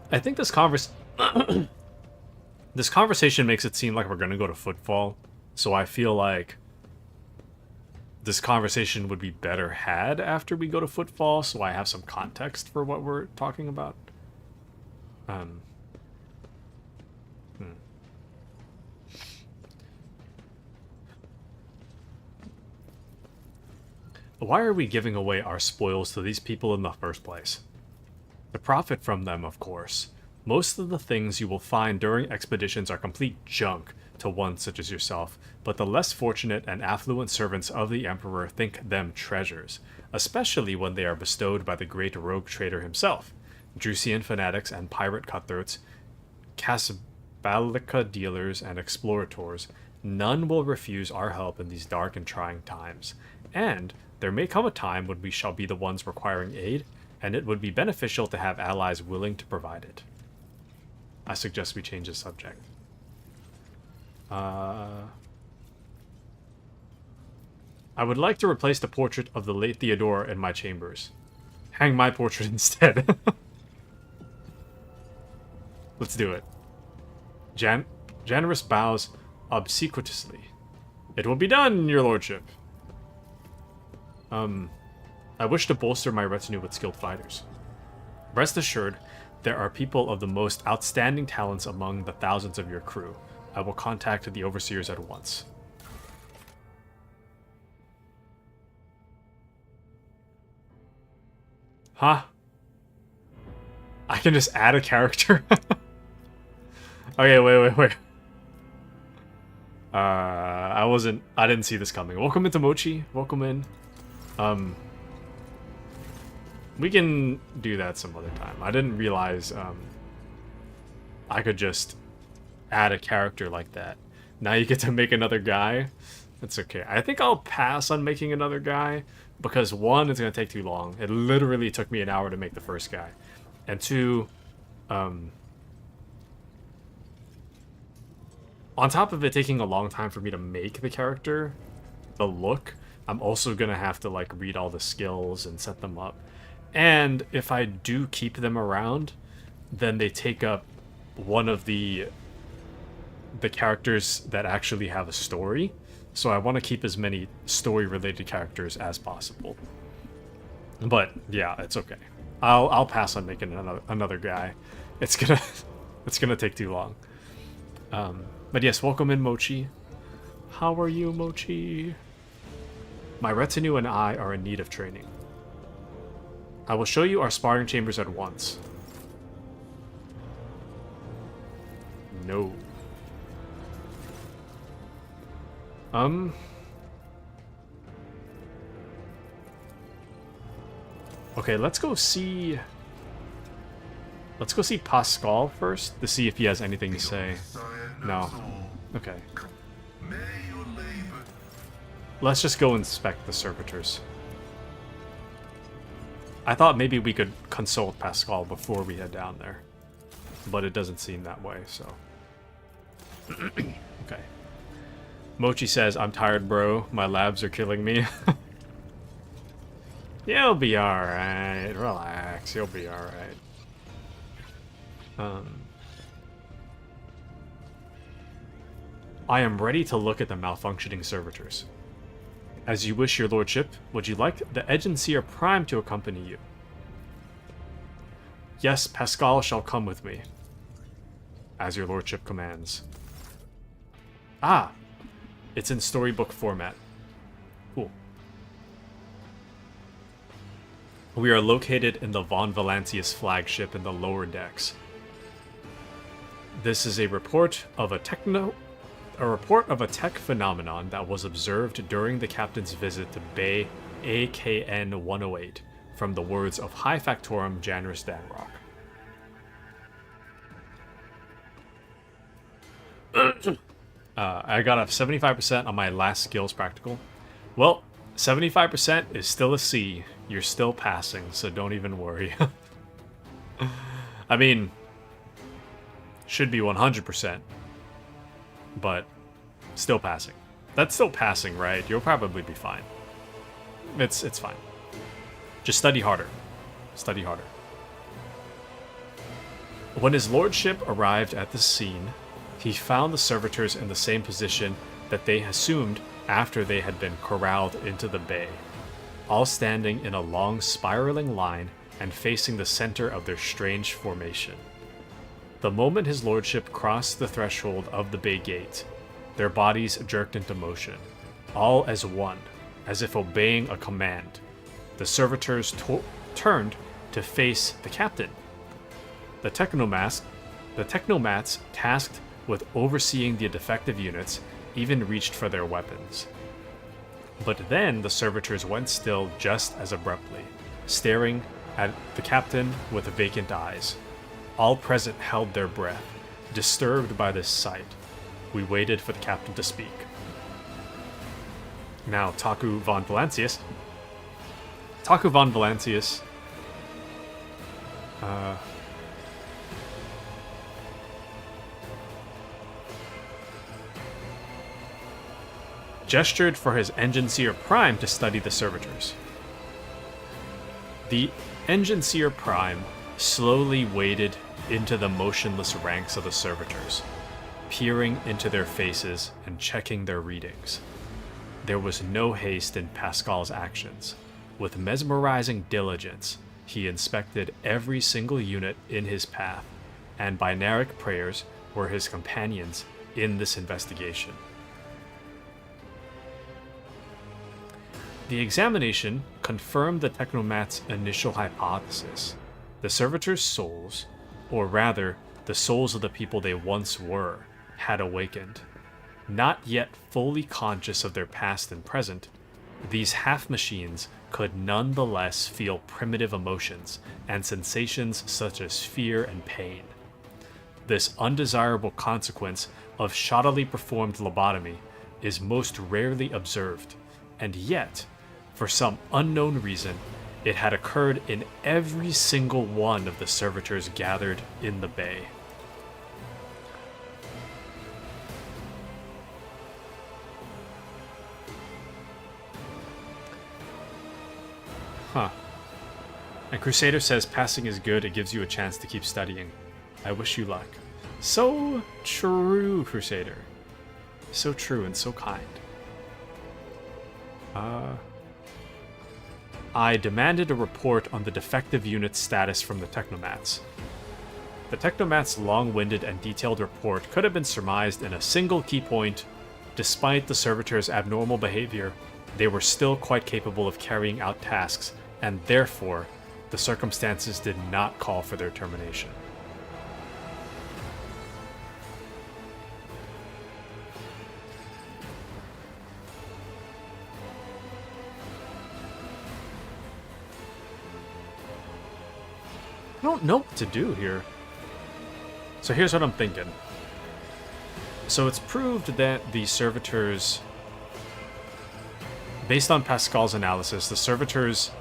I think this this conversation makes it seem like we're going to go to footfall, so I feel like this conversation would be better had after we go to footfall, so I have some context for what we're talking about. Why are we giving away our spoils to these people in the first place? To profit from them, of course. Most of the things you will find during expeditions are complete junk to one such as yourself, but the less fortunate and affluent servants of the Emperor think them treasures, especially when they are bestowed by the great rogue trader himself. Drusian fanatics and pirate cutthroats, Casabalica dealers and explorators, none will refuse our help in these dark and trying times. And there may come a time when we shall be the ones requiring aid, and it would be beneficial to have allies willing to provide it. I suggest we change the subject. I would like to replace the portrait of the late Theodora in my chambers. Hang my portrait instead. Let's do it. Janus bows obsequiously. It will be done, your lordship. I wish to bolster my retinue with skilled fighters. Rest assured, there are people of the most outstanding talents among the thousands of your crew. I will contact the overseers at once. Huh? I can just add a character? Okay, wait. I didn't see this coming. Welcome into Mochi. Welcome in. We can do that some other time. I didn't realize, I could just add a character like that. Now you get to make another guy. That's okay. I think I'll pass on making another guy, because one, it's going to take too long. It literally took me an hour to make the first guy. And two, on top of it taking a long time for me to make the character, the look, I'm also going to have to like read all the skills and set them up. And if I do keep them around, then they take up one of the characters that actually have a story. So I want to keep as many story-related characters as possible. But yeah, it's okay. I'll pass on making another guy. It's gonna take too long. But yes, welcome in, Mochi. How are you, Mochi? My retinue and I are in need of training. I will show you our sparring chambers at once. No. Okay, let's go see Pascal first to see if he has anything to say. No. Okay. Let's just go inspect the servitors. I thought maybe we could consult Pascal before we head down there, but it doesn't seem that way, so. Okay. Mochi says, I'm tired, bro. My labs are killing me. You'll be alright. Relax. You'll be alright. I am ready to look at the malfunctioning servitors. As you wish, your lordship, would you like the Agenseer Prime to accompany you? Yes, Pascal shall come with me. As your lordship commands. Ah! It's in storybook format. Cool. We are located in the Von Valancius flagship in the lower decks. This is a report of a tech phenomenon that was observed during the captain's visit to Bay AKN 108 from the words of High Factorum Janus Danrock. I got a 75% on my last skills practical. Well, 75% is still a C. You're still passing, so don't even worry. I mean, should be 100%, but still passing. That's still passing, right? You'll probably be fine. It's fine. Just study harder. Study harder. When his lordship arrived at the scene, he found the servitors in the same position that they assumed after they had been corralled into the bay, all standing in a long spiraling line and facing the center of their strange formation. The moment his lordship crossed the threshold of the bay gate, their bodies jerked into motion, all as one, as if obeying a command. The servitors turned to face the captain. The technomats tasked with overseeing the defective units even reached for their weapons. But then the servitors went still just as abruptly, staring at the captain with vacant eyes. All present held their breath, disturbed by this sight. We waited for the captain to speak. Now, Taku von Valancius gestured for his Agenseer Prime to study the servitors. The Agenseer Prime slowly waded into the motionless ranks of the servitors, peering into their faces and checking their readings. There was no haste in Pascal's actions. With mesmerizing diligence, he inspected every single unit in his path, and binaric prayers were his companions in this investigation. The examination confirmed the technomat's initial hypothesis. The servitors' souls, or rather, the souls of the people they once were, had awakened. Not yet fully conscious of their past and present, these half-machines could nonetheless feel primitive emotions and sensations such as fear and pain. This undesirable consequence of shoddily performed lobotomy is most rarely observed, and yet, for some unknown reason, it had occurred in every single one of the servitors gathered in the bay. Huh. And Crusader says passing is good, it gives you a chance to keep studying. I wish you luck. So true, Crusader. So true and so kind. I demanded a report on the defective unit's status from the technomats. The technomat's long-winded and detailed report could have been surmised in a single key point. Despite the servitors' abnormal behavior, they were still quite capable of carrying out tasks, and therefore, the circumstances did not call for their termination. I don't know what to do here. So here's what I'm thinking. So it's proved that the servitors, based on Pascal's analysis, the servitors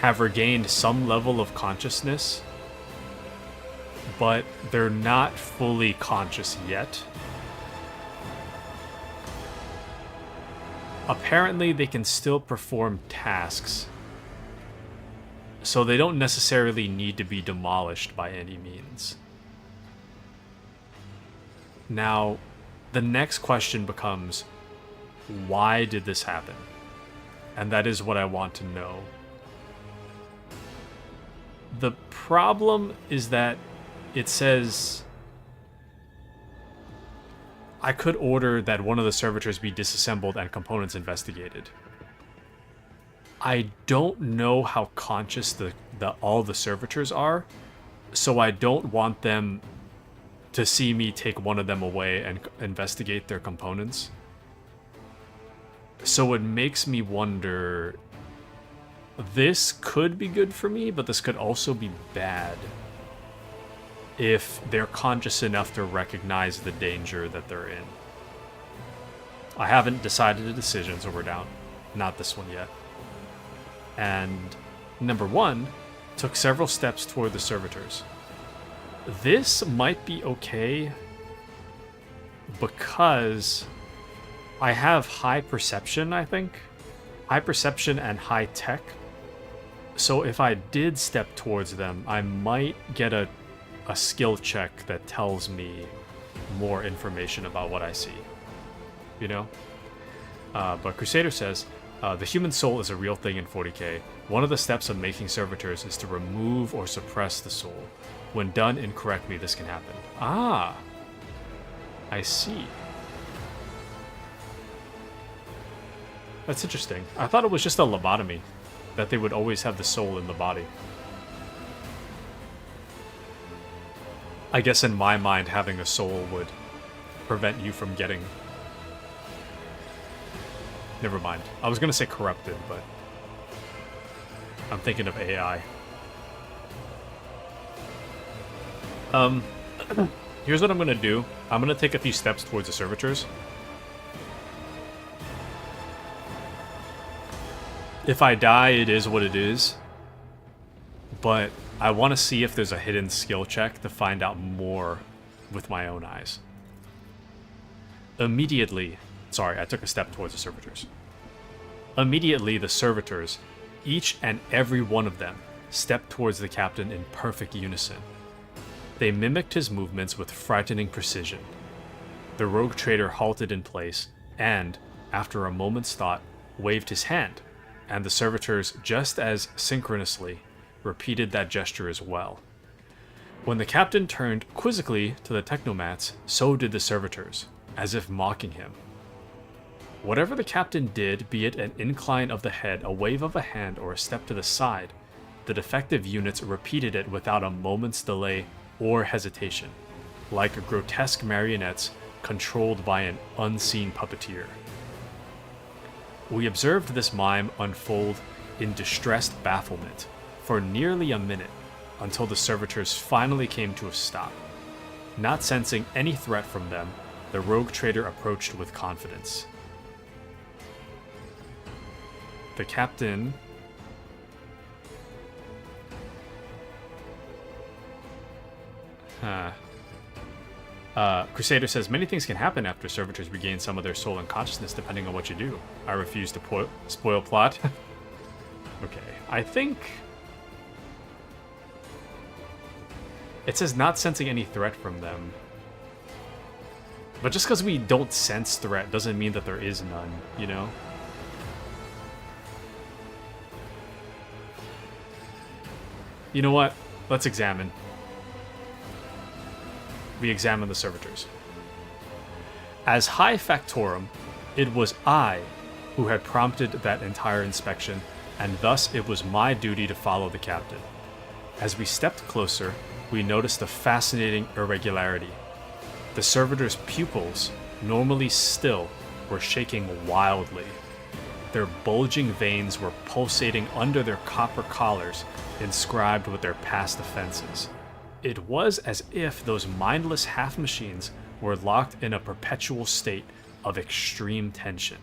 have regained some level of consciousness, but they're not fully conscious yet. Apparently, they can still perform tasks, so they don't necessarily need to be demolished by any means. Now, the next question becomes, why did this happen? And that is what I want to know. The problem is that it says I could order that one of the servitors be disassembled and components investigated. I don't know how conscious all the servitors are, so I don't want them to see me take one of them away and investigate their components. So it makes me wonder, this could be good for me, but this could also be bad if they're conscious enough to recognize the danger that they're in. I haven't decided a decision, so we're down. Not this one yet. And number one took several steps toward the servitors. This might be okay because I have high perception, I think. High perception and high tech. So if I did step towards them, I might get a skill check that tells me more information about what I see. You know? But Crusader says, the human soul is a real thing in 40k. One of the steps of making servitors is to remove or suppress the soul. When done incorrectly, this can happen. Ah! I see. That's interesting. I thought it was just a lobotomy, that they would always have the soul in the body. I guess in my mind, having a soul would prevent you from getting... Never mind. I was going to say corrupted, but I'm thinking of AI. Here's what I'm going to do. I'm going to take a few steps towards the servitors. If I die, it is what it is. But I want to see if there's a hidden skill check to find out more with my own eyes. Immediately... Sorry, I took a step towards the servitors. Immediately, the servitors, each and every one of them, stepped towards the captain in perfect unison. They mimicked his movements with frightening precision. The rogue trader halted in place and, after a moment's thought, waved his hand, and the servitors, just as synchronously, repeated that gesture as well. When the captain turned quizzically to the technomats, so did the servitors, as if mocking him. Whatever the captain did, be it an incline of the head, a wave of a hand, or a step to the side, the defective units repeated it without a moment's delay or hesitation, like grotesque marionettes controlled by an unseen puppeteer. We observed this mime unfold in distressed bafflement for nearly a minute, until the servitors finally came to a stop. Not sensing any threat from them, the rogue trader approached with confidence. The captain... Crusader says, many things can happen after servitors regain some of their soul and consciousness depending on what you do. I refuse to spoil plot. Okay, I think... It says not sensing any threat from them. But just because we don't sense threat doesn't mean that there is none, you know? You know what? Let's examine. We examine the servitors. As High Factorum, it was I who had prompted that entire inspection, and thus it was my duty to follow the captain. As we stepped closer, we noticed a fascinating irregularity. The servitor's pupils, normally still, were shaking wildly. Their bulging veins were pulsating under their copper collars, inscribed with their past offenses. It was as if those mindless half-machines were locked in a perpetual state of extreme tension.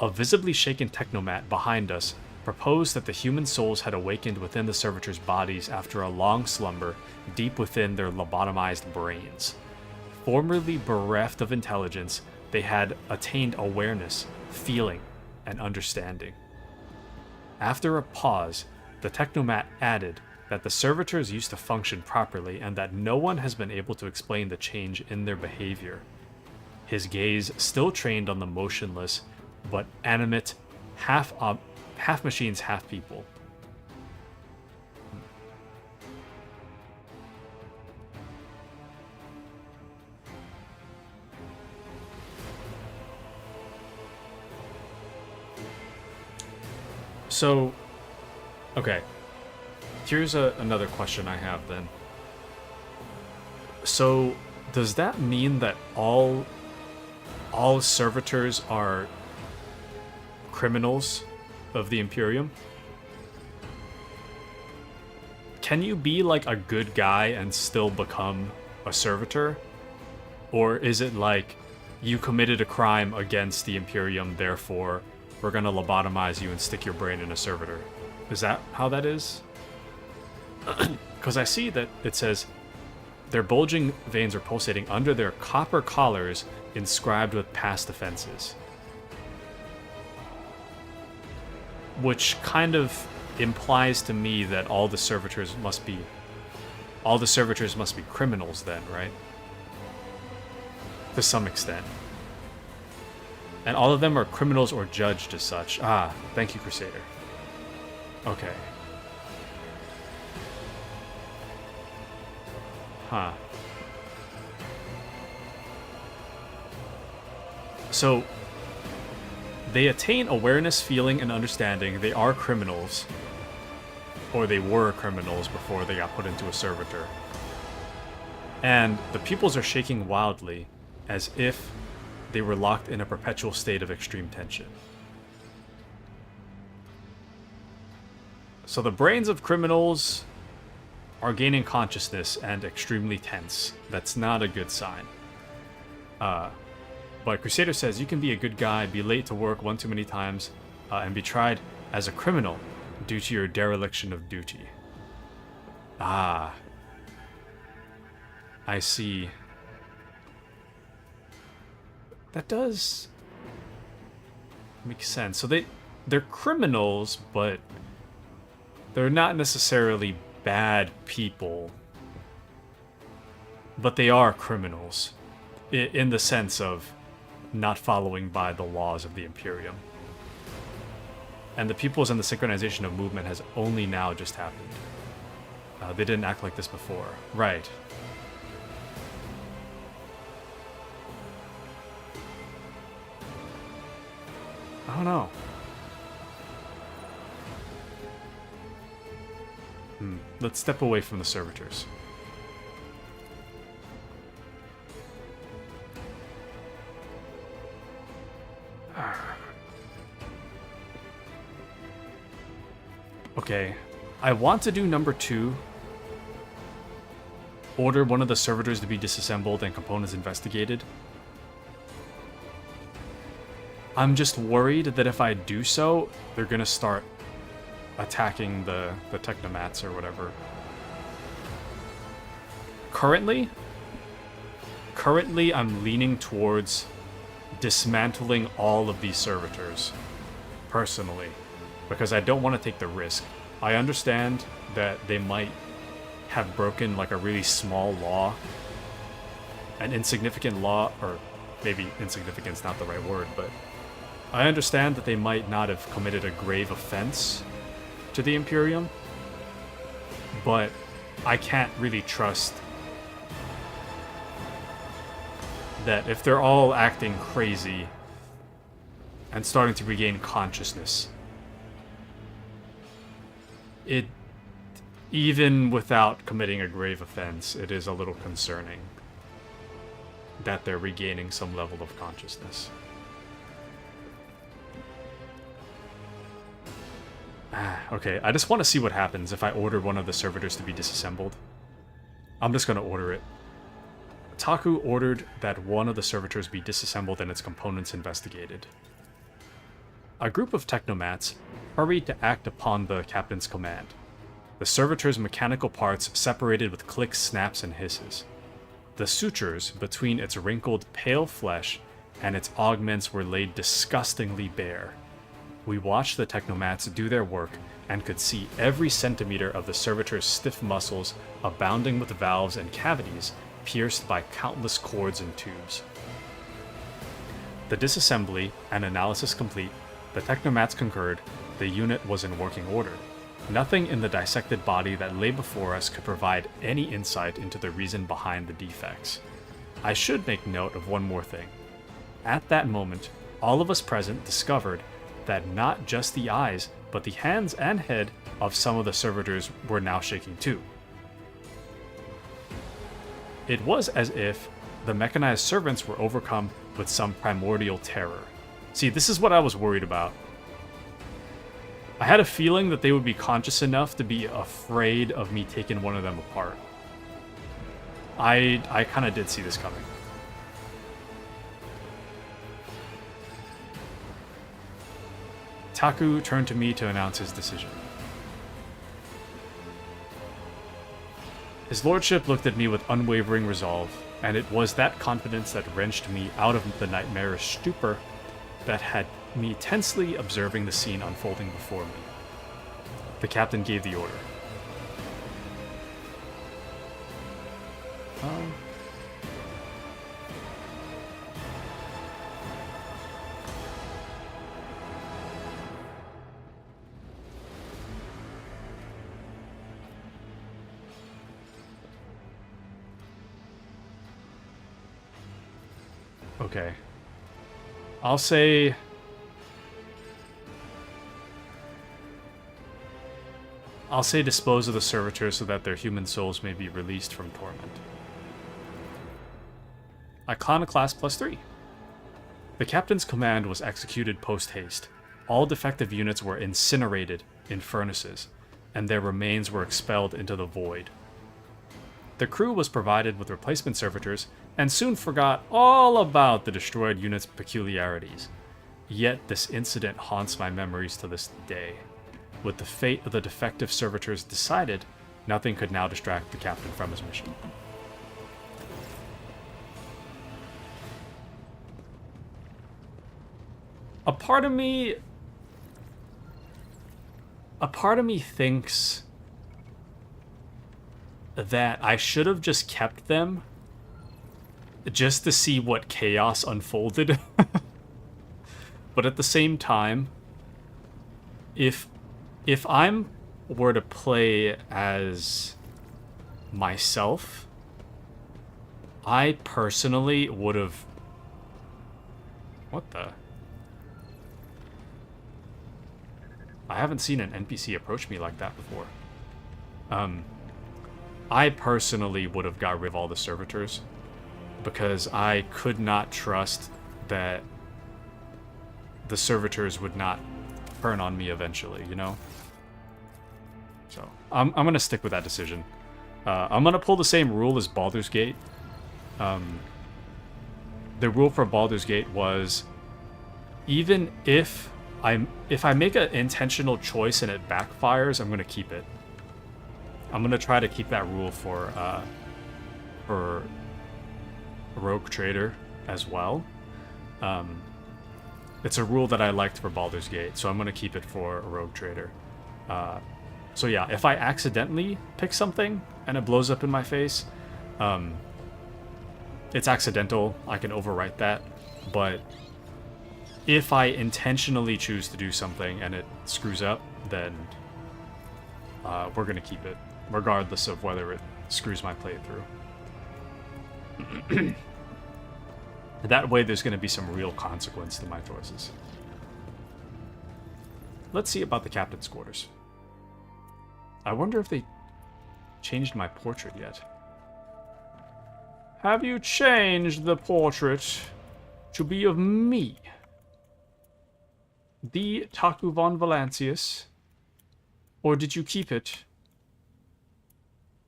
A visibly shaken technomat behind us proposed that the human souls had awakened within the servitors' bodies after a long slumber deep within their lobotomized brains. Formerly bereft of intelligence, they had attained awareness, feeling, and understanding. After a pause, the technomat added that the servitors used to function properly and that no one has been able to explain the change in their behavior. His gaze still trained on the motionless but animate half machines, half people. So, okay. Here's another question I have then. So, does that mean that all servitors are criminals of the Imperium? Can you be like a good guy and still become a servitor? Or is it like you committed a crime against the Imperium, therefore we're gonna lobotomize you and stick your brain in a servitor? Is that how that is? Because I see that it says their bulging veins are pulsating under their copper collars inscribed with past offenses. Which kind of implies to me that all the servitors must be criminals then, right? To some extent. And all of them are criminals or judged as such. Ah, thank you, Crusader. Okay. Huh. So, they attain awareness, feeling, and understanding. They are criminals. Or they were criminals before they got put into a servitor. And the pupils are shaking wildly, as if they were locked in a perpetual state of extreme tension. So the brains of criminals are gaining consciousness and extremely tense. That's not a good sign. But Crusader says you can be a good guy, be late to work one too many times, and be tried as a criminal due to your dereliction of duty. Ah. I see. That does make sense. So they're criminals, but they're not necessarily bad people. But they are criminals in the sense of not following by the laws of the Imperium. And the pupils and the synchronization of movement has only now just happened. They didn't act like this before. Right. I don't know. Let's step away from the servitors. Okay, I want to do number 2. Order one of the servitors to be disassembled and components investigated. I'm just worried that if I do so, they're gonna start attacking the technomats or whatever. Currently, I'm leaning towards dismantling all of these servitors, personally, because I don't want to take the risk. I understand that they might have broken like a really small law, an insignificant law, or maybe insignificant's not the right word, but I understand that they might not have committed a grave offense to the Imperium, but I can't really trust that if they're all acting crazy, and starting to regain consciousness. It, even without committing a grave offense, it is a little concerning that they're regaining some level of consciousness. Okay, I just want to see what happens if I order one of the servitors to be disassembled. I'm just going to order it. Taku ordered that one of the servitors be disassembled and its components investigated. A group of technomats hurried to act upon the captain's command. The servitor's mechanical parts separated with clicks, snaps, and hisses. The sutures between its wrinkled, pale flesh and its augments were laid disgustingly bare. We watched the technomats do their work and could see every centimeter of the servitor's stiff muscles abounding with valves and cavities pierced by countless cords and tubes. The disassembly and analysis complete, the technomats concurred the unit was in working order. Nothing in the dissected body that lay before us could provide any insight into the reason behind the defects. I should make note of one more thing. At that moment, all of us present discovered that not just the eyes, but the hands and head of some of the servitors were now shaking too. It was as if the mechanized servants were overcome with some primordial terror. See, this is what I was worried about. I had a feeling that they would be conscious enough to be afraid of me taking one of them apart. I kind of did see this coming. Taku turned to me to announce his decision. His lordship looked at me with unwavering resolve, and it was that confidence that wrenched me out of the nightmarish stupor that had me tensely observing the scene unfolding before me. The captain gave the order. Okay. I'll say... dispose of the servitors so that their human souls may be released from torment. Iconoclast +3. The captain's command was executed post-haste. All defective units were incinerated in furnaces, and their remains were expelled into the void. The crew was provided with replacement servitors, and soon forgot all about the destroyed unit's peculiarities. Yet this incident haunts my memories to this day. With the fate of the defective servitors decided, nothing could now distract the captain from his mission. A part of me thinks that I should have just kept them just to see what chaos unfolded. But at the same time, if I'm were to play as myself, I personally would have... What the? I haven't seen an NPC approach me like that before. I personally would have got rid of all the servitors because I could not trust that the servitors would not turn on me eventually, you know? So, I'm going to stick with that decision. I'm going to pull the same rule as Baldur's Gate. The rule for Baldur's Gate was, even if I make an intentional choice and it backfires, I'm going to keep it. I'm going to try to keep that rule for Rogue Trader as well. It's a rule that I liked for Baldur's Gate, so I'm going to keep it for Rogue Trader. So yeah, if I accidentally pick something and it blows up in my face, it's accidental. I can overwrite that. But if I intentionally choose to do something and it screws up, then we're going to keep it, regardless of whether it screws my playthrough. That way there's going to be some real consequence to my choices. let's see about the captain's quarters. I wonder if they changed my portrait yet. Have you changed the portrait to be of me? The Taku von Valancius? Or did you keep it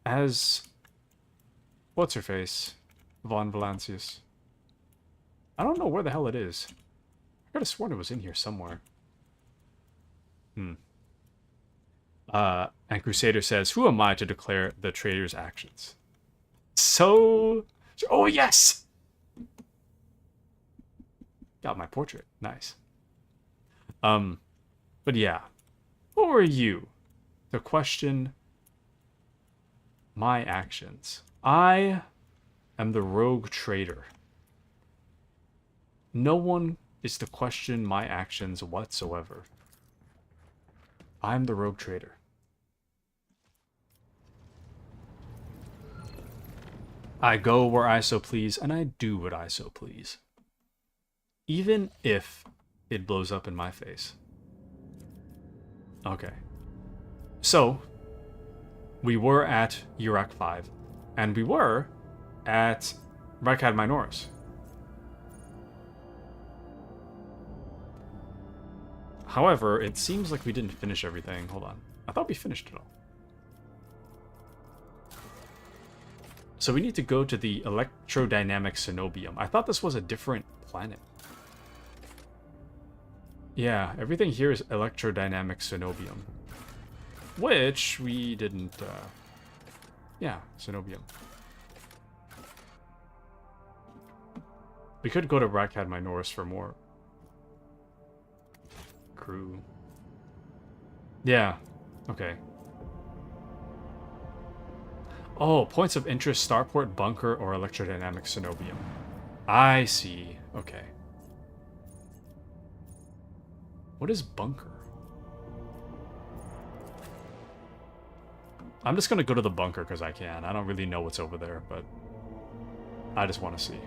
as... what's her face? Von Valancius. I don't know where the hell it is. I could have sworn it was in here somewhere. And Crusader says, who am I to declare the traitor's actions? So... oh, yes! Got my portrait. Nice. But yeah. Who are you to question my actions? I am the rogue traitor. No one is to question my actions whatsoever. I'm the rogue traitor. I go where I so please, and I do what I so please. Even if it blows up in my face. Okay. So, we were at Iraq 5, and we were at Rykad Minoris. However, it seems like we didn't finish everything. Hold on. I thought we finished it all. So we need to go to the electrodynamic cenobium. I thought this was a different planet. Yeah, everything here is electrodynamic cenobium. Which we didn't... yeah, cenobium. We could go to Rykad Minoris for more crew. Yeah, okay. Oh, points of interest, starport, bunker, or electrodynamic cenobium. I see. Okay. What is bunker? I'm just gonna go to the bunker because I can. I don't really know what's over there, but I just want to see.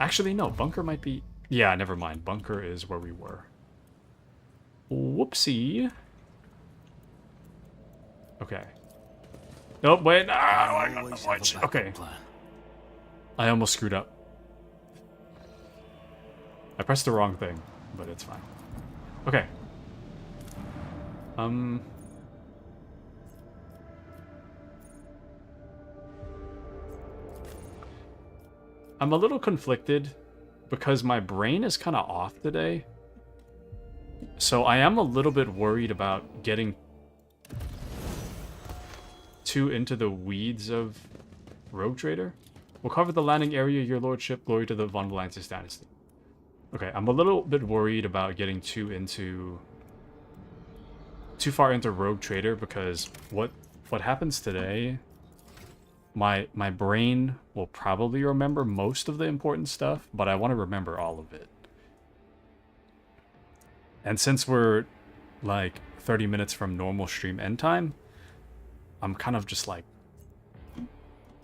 Actually, no. Bunker might be... yeah, never mind. Bunker is where we were. Whoopsie. Okay. Nope, wait. Okay. I almost screwed up. I pressed the wrong thing, but it's fine. Okay. I'm a little conflicted because my brain is kind of off today. So I am a little bit worried about getting too into the weeds of Rogue Trader. We'll cover the landing area, your lordship. Glory to the Von Valancius dynasty. Okay, I'm a little bit worried about getting too far into Rogue Trader because what happens today, my brain will probably remember most of the important stuff, but I want to remember all of it. And since we're like 30 minutes from normal stream end time, I'm kind of just like,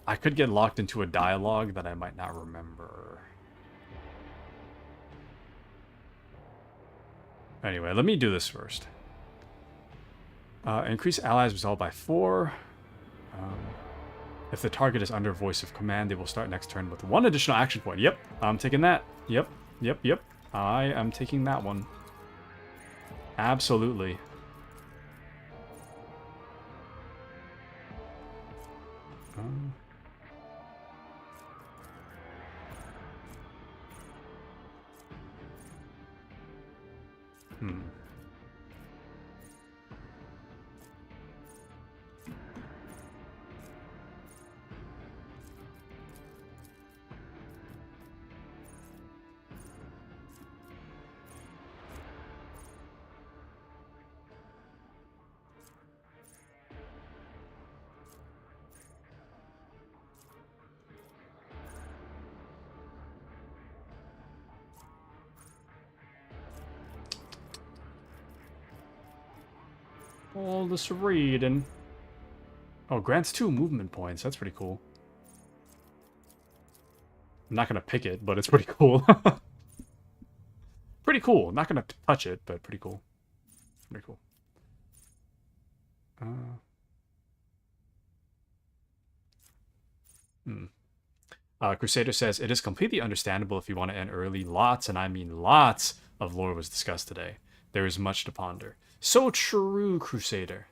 I could get locked into a dialogue that I might not remember. Anyway, let me do this first. Increase allies resolve by 4. If the target is under voice of command, they will start next turn with 1 additional action point. Yep, I'm taking that. Yep. I am taking that one. Absolutely. All this reading. Oh, grants 2 movement points. That's pretty cool. I'm not gonna pick it, but it's pretty cool. Pretty pretty cool. Not gonna touch it, but pretty cool. Pretty cool. Crusader says, it is completely understandable if you want to end early. Lots, and I mean lots, of lore was discussed today. There is much to ponder. So true, Crusader.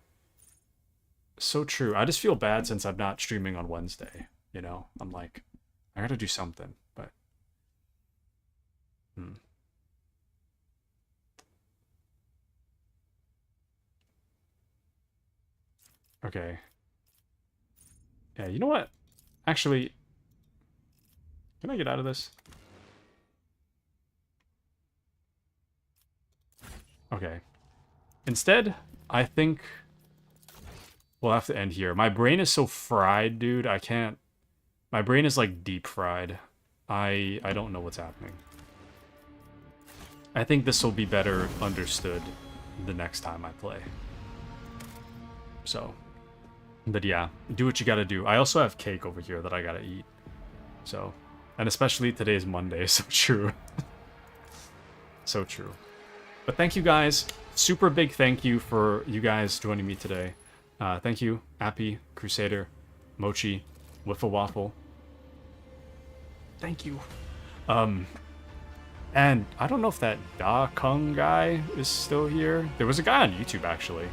So true. I just feel bad since I'm not streaming on Wednesday. You know, I'm like, I gotta do something, but... Okay. Yeah, you know what? Actually, can I get out of this? Okay. Instead, I think we'll have to end here. My brain is so fried, dude. I can't... My brain is like deep fried. I don't know what's happening. I think this will be better understood the next time I play. So, but yeah, do what you gotta do. I also have cake over here that I gotta eat. So, and especially today's Monday, so true. So true. But thank you guys. Super big thank you for you guys joining me today. Thank you, Appy, Crusader, Mochi, Wiffle Waffle. Thank you. And I don't know if that Da Kung guy is still here. There was a guy on YouTube, actually.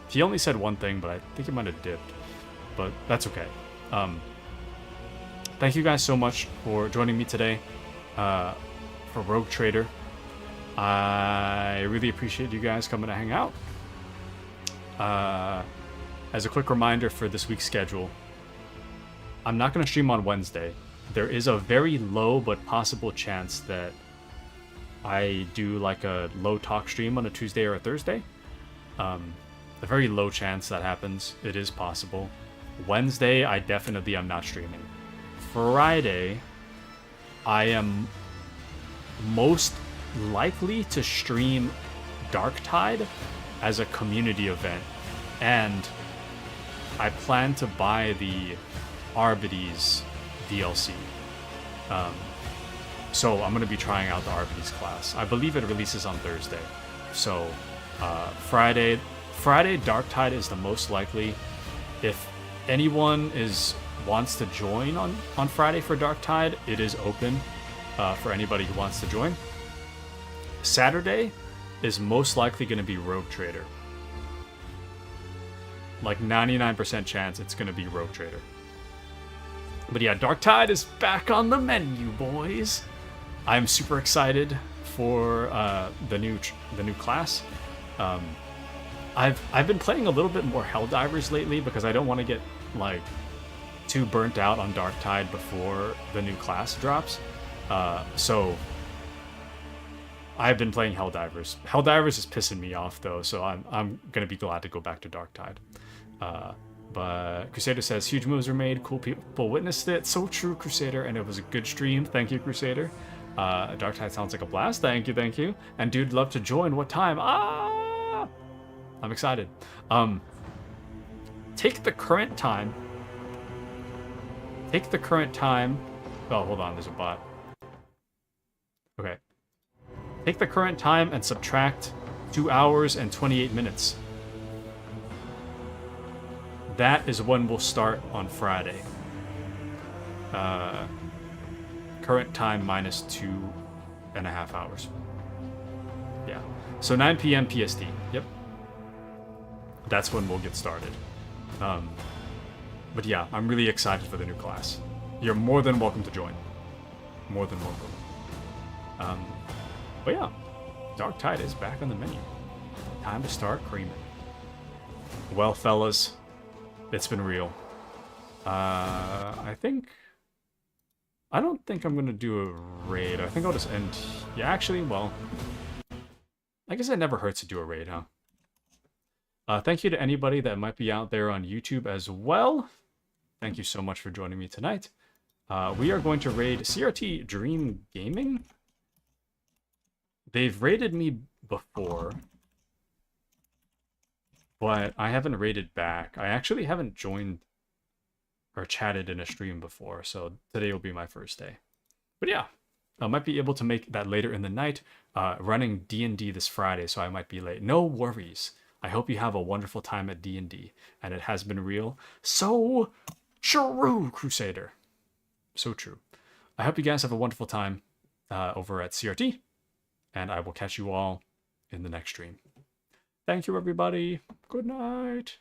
He only said one thing, but I think he might have dipped. But that's okay. Thank you guys so much for joining me today for Rogue Trader. I really appreciate you guys coming to hang out. As a quick reminder for this week's schedule, I'm not going to stream on Wednesday. There is a very low but possible chance that I do like a low talk stream on a Tuesday or a Thursday. A very low chance that happens. It is possible. Wednesday, I definitely am not streaming. Friday, I am most likely to stream Darktide as a community event, and I plan to buy the Arbites DLC. So I'm going to be trying out the Arbites class. I believe it releases on Thursday. So Friday Darktide is the most likely. If anyone wants to join on Friday for Darktide, it is open for anybody who wants to join. Saturday is most likely going to be Rogue Trader. Like 99% chance it's going to be Rogue Trader. But yeah, Darktide is back on the menu, boys. I'm super excited for the new class. I've been playing a little bit more Helldivers lately because I don't want to get like too burnt out on Darktide before the new class drops. So I've been playing Helldivers. Helldivers is pissing me off though, so I'm gonna be glad to go back to Darktide. But Crusader says huge moves were made, cool people witnessed it. So true, Crusader, and it was a good stream. Thank you, Crusader. Darktide sounds like a blast. Thank you. And dude, love to join. What time? I'm excited. Take the current time. Oh, hold on, there's a bot. Okay. Take the current time and subtract 2 hours and 28 minutes. That is when we'll start on Friday. Current time minus 2.5 hours. Yeah. So 9 p.m. PST. Yep. That's when we'll get started. But yeah, I'm really excited for the new class. You're more than welcome to join. More than welcome. But yeah, Darktide is back on the menu. Time to start creaming. Well, fellas, it's been real. I don't think I'm gonna do a raid. I think I'll just end. Yeah, actually, well, I guess it never hurts to do a raid, huh? Thank you to anybody that might be out there on YouTube as well. Thank you so much for joining me tonight. We are going to raid CRT Dream Gaming. They've raided me before, but I haven't raided back. I actually haven't joined or chatted in a stream before, so today will be my first day. But yeah, I might be able to make that later in the night, running D&D this Friday, so I might be late. No worries. I hope you have a wonderful time at D&D, and it has been real. So true, Crusader. So true. I hope you guys have a wonderful time over at CRT, and I will catch you all in the next stream. Thank you, everybody. Good night.